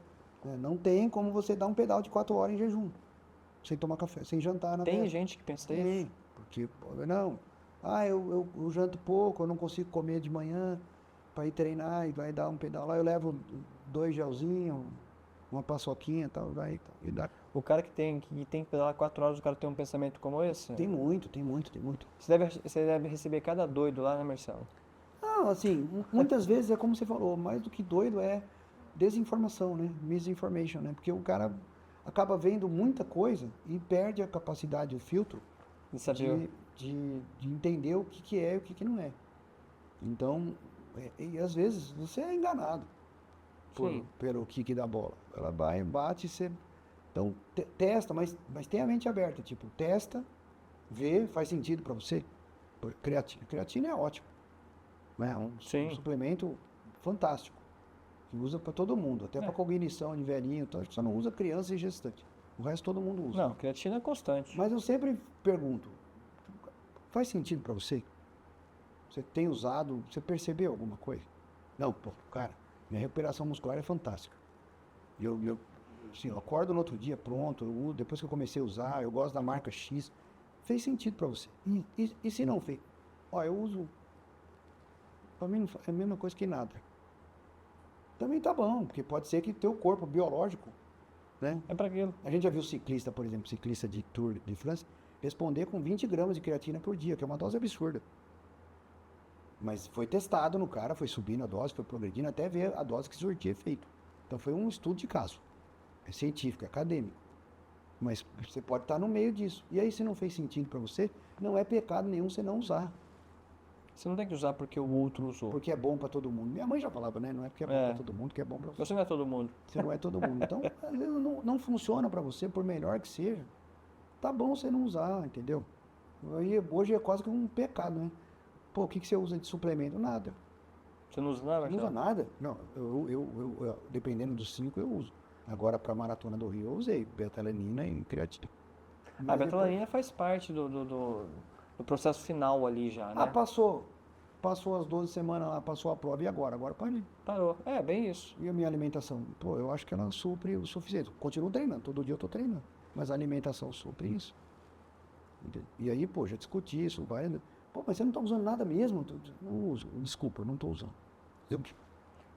S2: Não tem como você dar um pedal de 4 horas em jejum, sem tomar café, sem jantar na
S1: Tem gente que pensa isso?
S2: Porque, não, eu janto pouco, eu não consigo comer de manhã para ir treinar e vai dar um pedal lá, eu levo 2 gelzinhos, uma paçoquinha e tal, e dá.
S1: O cara que tem que pedalar 4 horas, o cara tem um pensamento como esse?
S2: Tem muito.
S1: Você deve receber cada doido lá, né, Marcelo?
S2: Não, assim, muitas vezes é como você falou, mais do que doido é desinformação, né? Misinformation, né? Porque o cara acaba vendo muita coisa e perde a capacidade, o filtro de entender o que é e o que não é. Então, e às vezes você é enganado pelo kick da bola. Ela vai, bate, você... Então, testa, mas tenha a mente aberta. Tipo, testa, vê, faz sentido para você. Creatina é ótimo. É um suplemento fantástico. que usa para todo mundo, até para cognição de velhinho, então, só não usa criança e gestante. O resto todo mundo usa.
S1: Não, creatina é constante.
S2: Mas eu sempre pergunto, faz sentido para você? Você tem usado, você percebeu alguma coisa? Não, pô, cara, minha recuperação muscular é fantástica. Assim, eu acordo no outro dia, pronto, eu uso, depois que eu comecei a usar, eu gosto da marca X. Fez sentido para você. E se não fez? Ó, eu uso, para mim é a mesma coisa que nada. Também tá bom, porque pode ser que teu corpo biológico, né?
S1: É para aquilo.
S2: A gente já viu ciclista, por exemplo, ciclista de Tour de France, responder com 20 gramas de creatina por dia, que é uma dose absurda. Mas foi testado no cara, foi subindo a dose, foi progredindo, até ver a dose que surtia efeito. Então foi um estudo de caso. É científico, é acadêmico. Mas você pode estar no meio disso. E aí, se não fez sentido para você, não é pecado nenhum você não usar.
S1: Você não tem que usar porque o outro usou.
S2: Porque é bom para todo mundo. Minha mãe já falava, né? Não é porque é bom para todo mundo, que é bom para você.
S1: Você não é todo mundo.
S2: Você não é todo mundo. Então, às vezes não funciona para você, por melhor que seja. Tá bom você não usar, entendeu? Aí, hoje é quase que um pecado, né? Pô, o que você usa de suplemento? Nada.
S1: Você não usa nada,
S2: Não usa nada? Não, eu dependendo dos 5 eu uso. Agora, para a maratona do Rio, eu usei beta-alanina e creatina.
S1: A beta-alanina faz parte do processo final ali já, né?
S2: Ah, passou as 12 semanas lá, passou a prova, e agora? Agora pode.
S1: Parou. É, bem isso.
S2: E a minha alimentação? Pô, eu acho que ela supre o suficiente. Continuo treinando, todo dia eu tô treinando. Mas a alimentação supre isso. E aí, pô, já discuti isso, vai. Pô, mas você não tá usando nada mesmo? Não uso. Desculpa, eu não tô usando.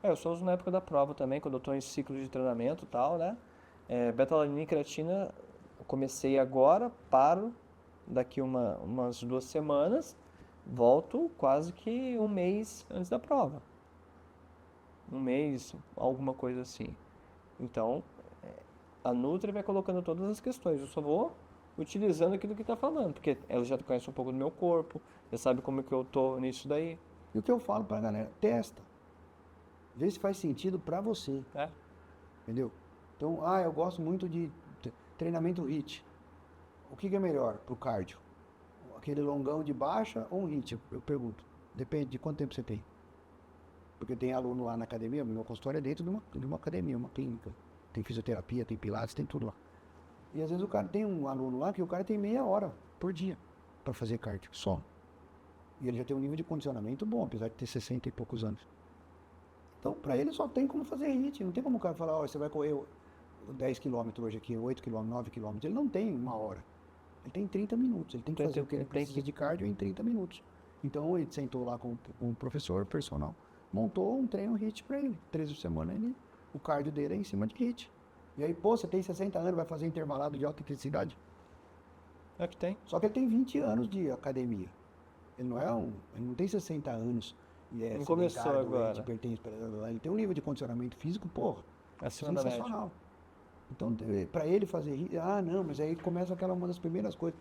S1: Eu só uso na época da prova também, quando eu tô em ciclo de treinamento e tal, né? Beta-alanina e creatina, eu comecei agora, paro daqui umas 2 semanas, volto quase que um mês antes da prova. Um mês, alguma coisa assim. Então, a Nutri vai colocando todas as questões. Eu só vou utilizando aquilo que está falando, porque ela já conhece um pouco do meu corpo, já sabe como que eu tô nisso daí.
S2: E o que eu falo pra galera, testa. Vê se faz sentido pra você. Entendeu? Então, eu gosto muito de treinamento HIIT. O que é melhor pro cardio? Aquele longão de baixa ou um HIIT? Eu pergunto. Depende de quanto tempo você tem. Porque tem aluno lá na academia, meu consultório é dentro de uma academia, uma clínica. Tem fisioterapia, tem pilates, tem tudo lá. E às vezes o cara tem um aluno lá que o cara tem meia hora por dia para fazer cardio, só. E ele já tem um nível de condicionamento bom, apesar de ter 60 e poucos anos. Então, para ele só tem como fazer HIIT. Não tem como o cara falar, você vai correr 10 km hoje aqui, 8 km, 9 km. Ele não tem uma hora. Ele tem 30 minutos. Ele tem que fazer o que ele precisa de cardio em 30 minutos. Então, ele sentou lá com um professor personal, montou um treino HIIT para ele. 3 por semana, o cardio dele é em cima de HIIT. E aí, pô, você tem 60 anos, vai fazer intervalado de alta intensidade?
S1: É que tem.
S2: Só que ele tem 20 anos de academia. Ele não tem 60 anos.
S1: Não começou agora.
S2: Ele tem um nível de condicionamento físico, porra,
S1: sensacional.
S2: Então, para ele fazer, não, mas aí começa uma das primeiras coisas.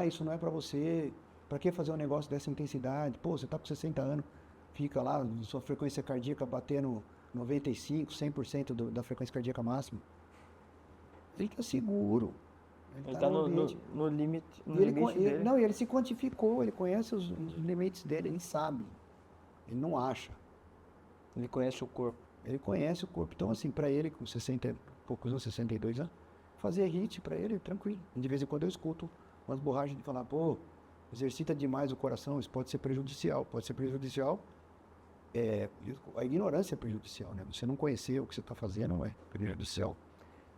S2: Isso não é para você. Para que fazer um negócio dessa intensidade? Pô, você tá com 60 anos, fica lá, sua frequência cardíaca batendo 95, 100% da frequência cardíaca máxima. Ele tá seguro.
S1: Ele tá no limite, dele.
S2: Não, e ele se quantificou, ele conhece os limites dele, ele sabe. Ele não acha.
S1: Ele conhece o corpo.
S2: Ele conhece o corpo. Então, assim, para ele, com 60 e poucos anos, 62 anos, fazer HIIT para ele, tranquilo. De vez em quando eu escuto umas borragens de falar, pô, exercita demais o coração, isso pode ser prejudicial. Pode ser prejudicial. A ignorância é prejudicial, né? Você não conhecer o que você está fazendo é prejudicial.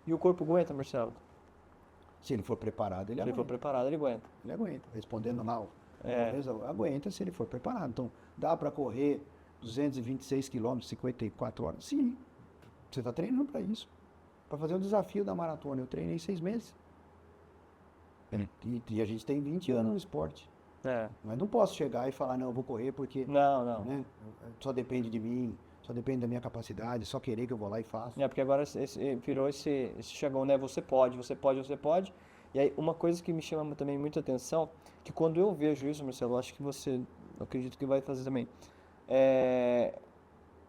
S1: E o corpo aguenta, Marcelo?
S2: Se ele for preparado, ele aguenta.
S1: Se ele for preparado, ele aguenta.
S2: Ele aguenta. Respondendo lá, aguenta se ele for preparado. Então, dá para correr 226 km, 54 horas? Sim. Você está treinando para isso. Para fazer o desafio da maratona, eu treinei 6 meses. E a gente tem 20 anos no esporte. Mas não posso chegar e falar, não, eu vou correr porque...
S1: Não.
S2: Né, só depende de mim, só depende da minha capacidade, só querer que eu vou lá e faço.
S1: Porque agora virou esse chegão, né? Você pode. E aí, uma coisa que me chama também muita atenção, que quando eu vejo isso, Marcelo, acho que você, acredito que vai fazer também,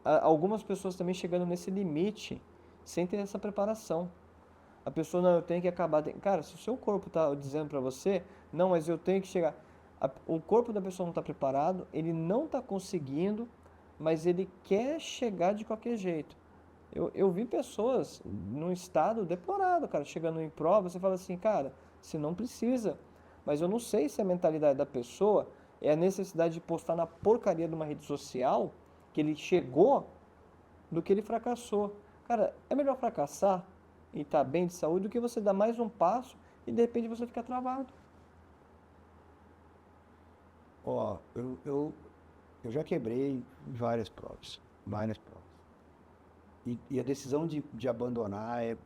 S1: algumas pessoas também chegando nesse limite sem ter essa preparação. A pessoa, não, eu tenho que acabar. Cara, se o seu corpo está dizendo para você, não, mas eu tenho que chegar. O corpo da pessoa não está preparado, ele não está conseguindo, mas ele quer chegar de qualquer jeito. Eu vi pessoas num estado deplorável, cara, chegando em prova, você fala assim, cara, você não precisa. Mas eu não sei se a mentalidade da pessoa é a necessidade de postar na porcaria de uma rede social que ele chegou do que ele fracassou. Cara, é melhor fracassar e estar bem de saúde do que você dar mais um passo e de repente você ficar travado.
S2: Ó, eu já quebrei várias provas, várias provas. E a decisão de abandonar é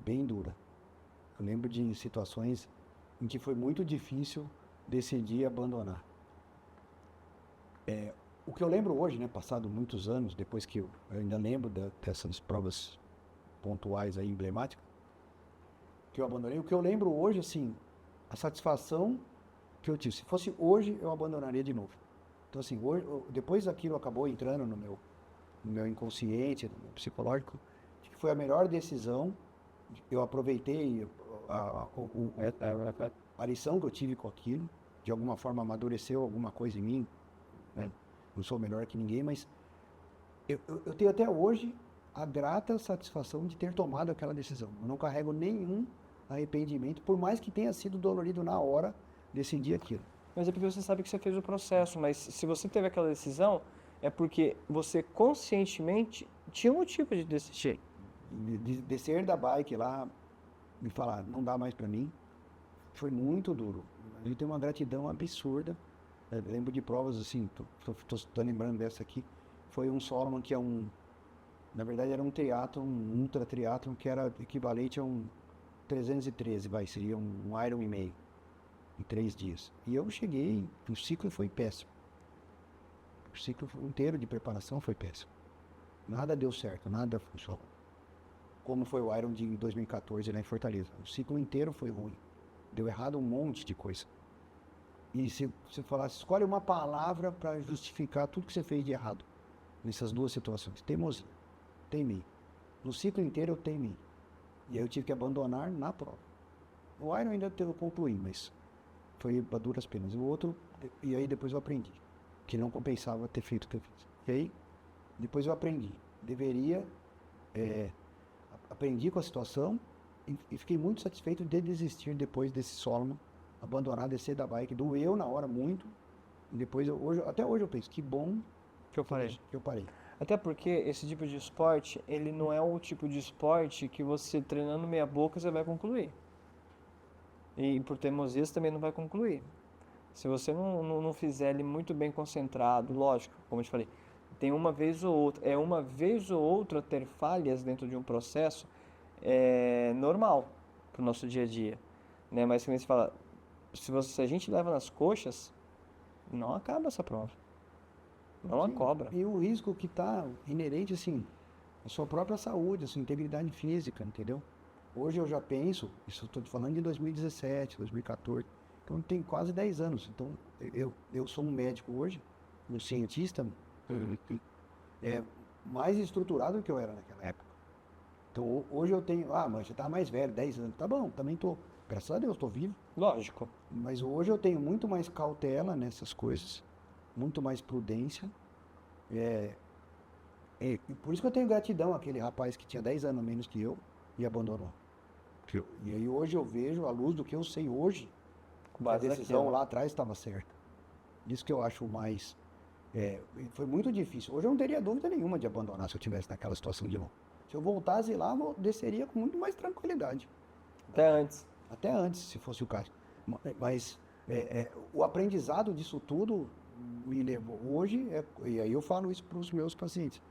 S2: bem dura. Eu lembro de situações em que foi muito difícil decidir abandonar. O que eu lembro hoje, né, passado muitos anos, depois que eu ainda lembro dessas provas pontuais aí, emblemáticas, que eu abandonei, o que eu lembro hoje, assim, a satisfação que eu tive. Se fosse hoje, eu abandonaria de novo. Então, assim, hoje, depois aquilo acabou entrando no meu inconsciente, no meu psicológico, de que foi a melhor decisão. Eu aproveitei a lição que eu tive com aquilo, de alguma forma amadureceu alguma coisa em mim, né? Não sou melhor que ninguém, mas eu tenho até hoje a grata satisfação de ter tomado aquela decisão. Eu não carrego nenhum arrependimento, por mais que tenha sido dolorido na hora decidir aquilo.
S1: Mas é porque você sabe que você fez o processo, mas se você teve aquela decisão, é porque você conscientemente tinha um motivo de decidir.
S2: Descer da bike lá, me falar, não dá mais pra mim, foi muito duro. Eu tenho uma gratidão absurda. Eu lembro de provas assim, tô lembrando dessa aqui, foi um Solomon que na verdade era um triatlon, um ultra triatlon que era equivalente a um 313, seria um Iron e meio, em 3 dias. E eu cheguei, o ciclo foi péssimo. O ciclo inteiro de preparação foi péssimo. Nada deu certo, nada funcionou. Como foi o Iron de 2014 lá em Fortaleza. O ciclo inteiro foi ruim. Deu errado um monte de coisa. E se você falasse, escolhe uma palavra para justificar tudo que você fez de errado nessas duas situações. Teimosia. Teimei. No ciclo inteiro eu teimei. E aí eu tive que abandonar na prova. O Iron ainda eu concluí, mas foi a duras penas. O outro, e aí depois eu aprendi que não compensava ter feito o que eu fiz. E aí, depois eu aprendi. Aprendi com a situação e fiquei muito satisfeito de desistir depois desse Solomon, abandonar, descer da bike. Doeu na hora muito. E depois, até hoje eu penso, que bom
S1: Que eu parei.
S2: que eu parei.
S1: Até porque esse tipo de esporte, ele não é o tipo de esporte que você treinando meia boca você vai concluir. E por teimosia você também não vai concluir. Se você não fizer ele muito bem concentrado, lógico, como eu te falei, tem uma vez ou outra, é uma vez ou outra ter falhas dentro de um processo é normal para o nosso dia a dia, né? Mas como você fala, se a gente leva nas coxas, não acaba essa prova, não a cobra.
S2: E o risco que está inerente, assim, à sua própria saúde, à sua integridade física, entendeu? Hoje eu já penso, isso eu estou falando de 2017, 2014, então tem quase 10 anos. Então eu sou um médico hoje, um cientista, mais estruturado do que eu era naquela época. Então hoje eu tenho, mas você tá mais velho, 10 anos, tá bom, também tô, graças a Deus, tô vivo.
S1: Lógico.
S2: Mas hoje eu tenho muito mais cautela nessas coisas, muito mais prudência. E por isso que eu tenho gratidão àquele rapaz que tinha 10 anos menos que eu e abandonou. E aí hoje eu vejo, à luz do que eu sei hoje, a decisão lá atrás estava certa. Isso que eu acho mais... foi muito difícil. Hoje eu não teria dúvida nenhuma de abandonar se eu estivesse naquela situação de novo. Se eu voltasse lá, eu desceria com muito mais tranquilidade.
S1: Até antes.
S2: Até antes, se fosse o caso. Mas o aprendizado disso tudo me levou... Hoje, e aí eu falo isso para os meus pacientes.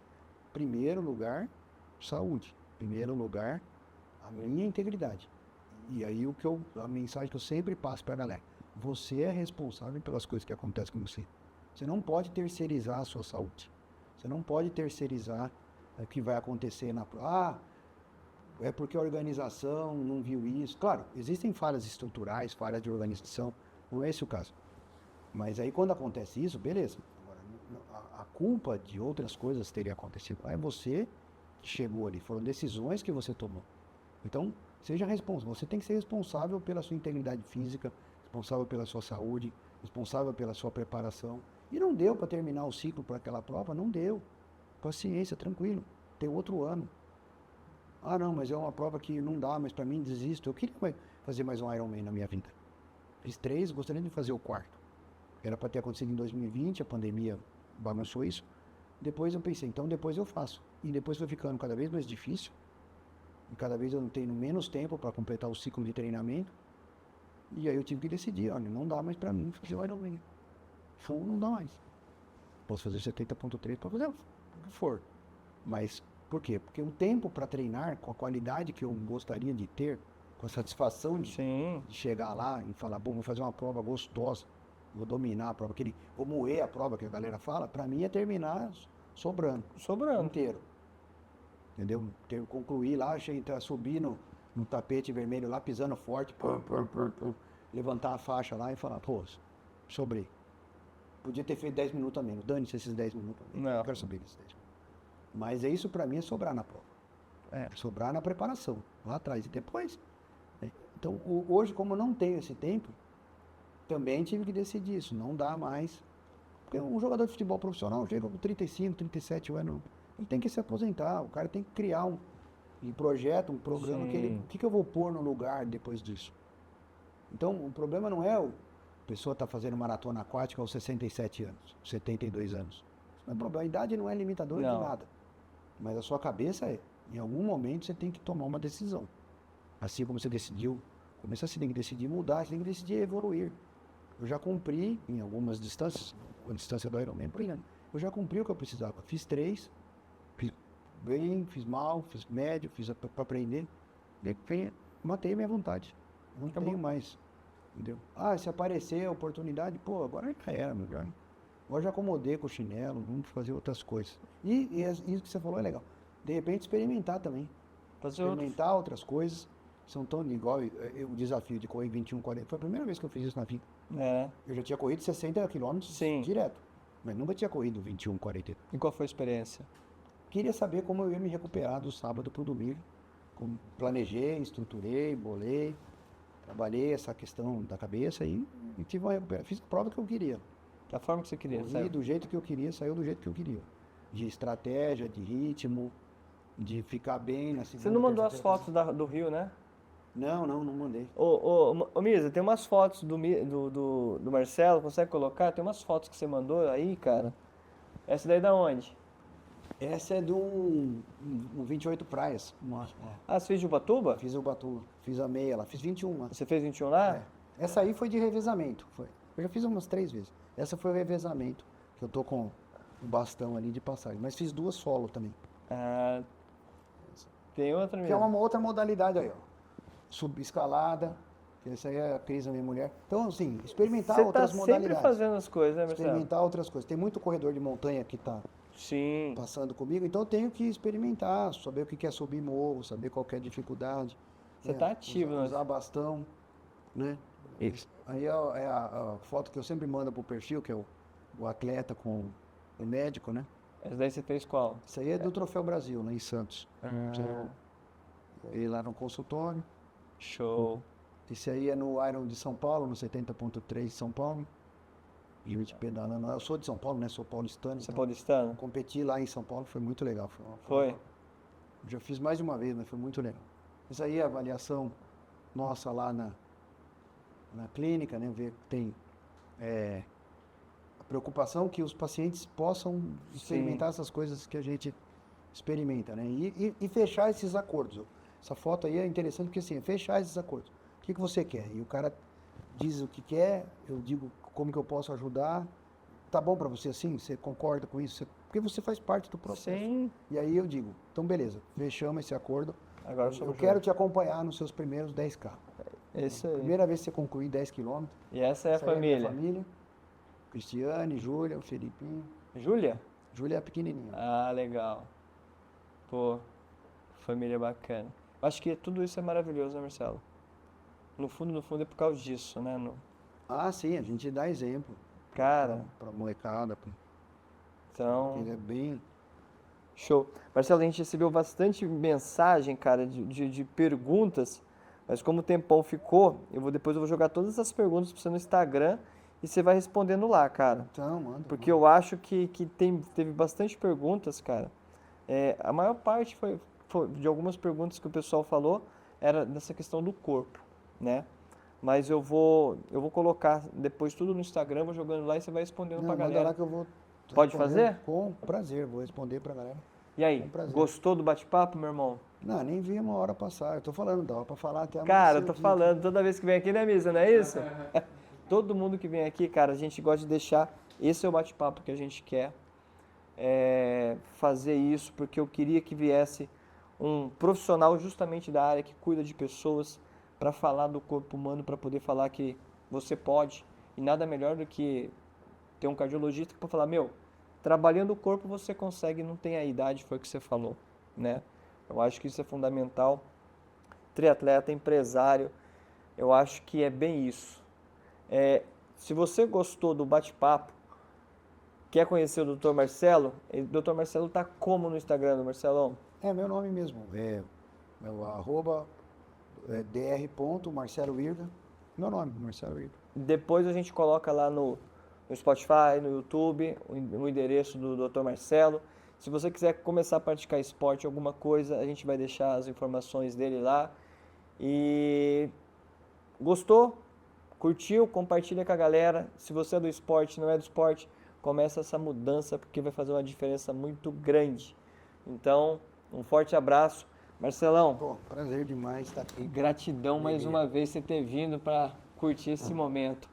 S2: Primeiro lugar, saúde. Primeiro lugar, a minha integridade. E aí a mensagem que eu sempre passo para a galera: você é responsável pelas coisas que acontecem com você. Você não pode terceirizar a sua saúde. Você não pode terceirizar o que vai acontecer na prova. É porque a organização não viu isso. Claro, existem falhas estruturais, falhas de organização, não é esse o caso. Mas aí quando acontece isso, beleza. Agora, a culpa de outras coisas teria acontecido. É você que chegou ali, foram decisões que você tomou. Então, seja responsável. Você tem que ser responsável pela sua integridade física, responsável pela sua saúde, responsável pela sua preparação. E não deu para terminar o ciclo para aquela prova? Não deu. Paciência, tranquilo. Tem outro ano. Ah, não, mas é uma prova que não dá, mas para mim desisto. Eu queria fazer mais um Ironman na minha vida. Fiz 3, gostaria de fazer o 4º. Era para ter acontecido em 2020, a pandemia bagunçou isso. Depois eu pensei, então depois eu faço. E depois foi ficando cada vez mais difícil. E cada vez eu não tenho menos tempo para completar o ciclo de treinamento. E aí eu tive que decidir, olha, não dá mais para mim fazer o Ironman. Então não dá mais. Posso fazer 70.3 para fazer o que for. Mas por quê? Porque o tempo para treinar com a qualidade que eu gostaria de ter, com a satisfação de chegar lá e falar, bom, vou fazer uma prova gostosa, vou dominar a prova, vou moer a prova que a galera fala, para mim é terminar sobrando. Inteiro. Entendeu? Concluir lá, subir no tapete vermelho lá, pisando forte, levantar a faixa lá e falar, pô, sobrei. Podia ter feito 10 minutos a menos, dane-se esses 10 minutos a menos. Não quero saber desses 10 minutos. Mas é isso para mim é sobrar na prova. Sobrar na preparação, lá atrás e depois. Então, hoje, como eu não tenho esse tempo, também tive que decidir isso. Não dá mais. Porque um jogador de futebol profissional chega com 35, 37 anos, ele tem que se aposentar. O cara tem que criar um projeto, um programa o que eu vou pôr no lugar depois disso? Então, o problema não é a pessoa estar fazendo maratona aquática aos 67 anos, 72 anos. Não é problema. A idade não é limitadora de nada. Mas a sua cabeça em algum momento você tem que tomar uma decisão. Assim como você decidiu, você tem que decidir mudar, você tem que decidir evoluir. Eu já cumpri em algumas distâncias, a distância do Ironman, eu já cumpri o que eu precisava. Fiz 3, fiz bem, fiz mal, fiz médio, fiz para aprender. Matei minha vontade. Não tenho mais. Entendeu? Se aparecer a oportunidade, pô, agora já era, meu cara. Agora já acomodei com o chinelo, vamos fazer outras coisas. E isso que você falou é legal. De repente experimentar também. Experimentar outras coisas. São tão igual o desafio de correr 21,40. Foi a primeira vez que eu fiz isso na vida. Eu já tinha corrido 60 quilômetros direto. Mas nunca tinha corrido 21,40.
S1: E qual foi a experiência?
S2: Queria saber como eu ia me recuperar do sábado para o domingo. Planejei, estruturei, bolei. Trabalhei essa questão da cabeça e tive uma recuperação. Fiz a prova que eu queria.
S1: Da forma que você queria,
S2: corri do jeito que eu queria, saiu do jeito que eu queria. De estratégia, de ritmo, de ficar bem na segunda.
S1: Você não mandou as fotos do Rio, né?
S2: Não mandei.
S1: Ô Misa, tem umas fotos do Marcelo, consegue colocar? Tem umas fotos que você mandou aí, cara. Essa daí da onde?
S2: Essa é do 28 Praias.
S1: Você fez de Ubatuba?
S2: Fiz Ubatuba. Fiz a meia lá. Fiz 21 lá.
S1: Você fez 21 lá?
S2: Essa aí foi de revezamento. Eu já fiz umas 3 vezes. Essa foi o revezamento, que eu tô com o bastão ali de passagem. Mas fiz 2 solo também.
S1: Tem outra mesmo.
S2: Que é uma outra modalidade aí, ó. Escalada. Essa aí é a Cris, a minha mulher. Então, assim, experimentar outras modalidades.
S1: Você tá sempre fazendo as coisas, né, Marcelo?
S2: Experimentar outras coisas. Tem muito corredor de montanha que tá passando comigo, então eu tenho que experimentar, saber o que é subir morro, saber qual que é a dificuldade.
S1: Você tá ativo,
S2: usar bastão, né?
S1: Isso.
S2: Aí é a foto que eu sempre mando pro perfil, que é o atleta com o médico, né?
S1: Essa daí você fez qual?
S2: Isso aí é do Troféu Brasil, lá em Santos. E lá no consultório.
S1: Show.
S2: Esse aí é no Iron de São Paulo, no 70.3 de São Paulo. E eu pedalando. Eu sou de São Paulo, né? Sou paulistano.
S1: Você é paulistano?
S2: Competi lá em São Paulo, foi muito legal.
S1: Foi?
S2: Já fiz mais de uma vez, mas foi muito legal. Isso aí é a avaliação nossa lá na clínica, né? Ver que tem a preocupação que os pacientes possam experimentar essas coisas que a gente experimenta, né? E fechar esses acordos. Essa foto aí é interessante porque assim, fechar esses acordos. O que você quer? E o cara diz o que quer, eu digo como que eu posso ajudar. Tá bom para você assim? Você concorda com isso? Porque você faz parte do processo.
S1: Sim.
S2: E aí eu digo, então beleza, fechamos esse acordo.
S1: Agora
S2: eu quero te acompanhar nos seus primeiros 10K.
S1: Isso aí.
S2: Primeira vez que você concluir 10 km.
S1: E essa é a família?
S2: É a minha família. Cristiane, Júlia, o Felipinho.
S1: Júlia?
S2: Júlia é pequenininha.
S1: Legal. Pô, família bacana. Acho que tudo isso é maravilhoso, né, Marcelo? No fundo é por causa disso, né?
S2: Sim, a gente dá exemplo.
S1: Cara.
S2: Pra molecada.
S1: Então.
S2: Ele é bem.
S1: Show. Marcelo, a gente recebeu bastante mensagem, cara, de perguntas, mas como o tempão ficou, depois eu vou jogar todas as perguntas pra você no Instagram e você vai respondendo lá, cara.
S2: Então, manda.
S1: Porque eu acho que teve bastante perguntas, cara. A maior parte de algumas perguntas que o pessoal falou, era nessa questão do corpo, né? Mas eu vou colocar depois tudo no Instagram, vou jogando lá e você vai respondendo pra
S2: Manda
S1: galera.
S2: lá que eu vou
S1: Pode
S2: respondendo
S1: fazer?
S2: Com prazer, vou responder pra galera.
S1: E aí,
S2: Com prazer.
S1: gostou do bate-papo, meu irmão?
S2: Não, nem vi uma hora passar. Eu tô falando, dava pra falar até
S1: Cara, eu tô
S2: amanhecer aqui.
S1: falando, toda vez que vem aqui, né, Misa, não é isso? Todo mundo que vem aqui, cara, a gente gosta de deixar, esse é o bate-papo que a gente quer, fazer isso, porque eu queria que viesse um profissional justamente da área que cuida de pessoas para falar do corpo humano, para poder falar que você pode, e nada melhor do que ter um cardiologista para falar, meu, trabalhando o corpo você consegue, não tem a idade, foi o que você falou, né? Eu acho que isso é fundamental. Triatleta, empresário, eu acho que é bem isso. Se você gostou do bate-papo, quer conhecer o Dr. Marcelo? O Dr. Marcelo tá como no Instagram, Marcelão?
S2: É meu nome mesmo. Meu arroba dr.marceloirga. Meu nome, Marcelo Irga.
S1: Depois a gente coloca lá no Spotify, no YouTube, o endereço do Dr. Marcelo. Se você quiser começar a praticar esporte, alguma coisa, a gente vai deixar as informações dele lá. E gostou? Curtiu? Compartilha com a galera. Se você é do esporte, não é do esporte, começa essa mudança porque vai fazer uma diferença muito grande. Então, um forte abraço. Marcelão,
S2: Pô, prazer demais estar aqui.
S1: gratidão mais uma vez por você ter vindo para curtir esse momento.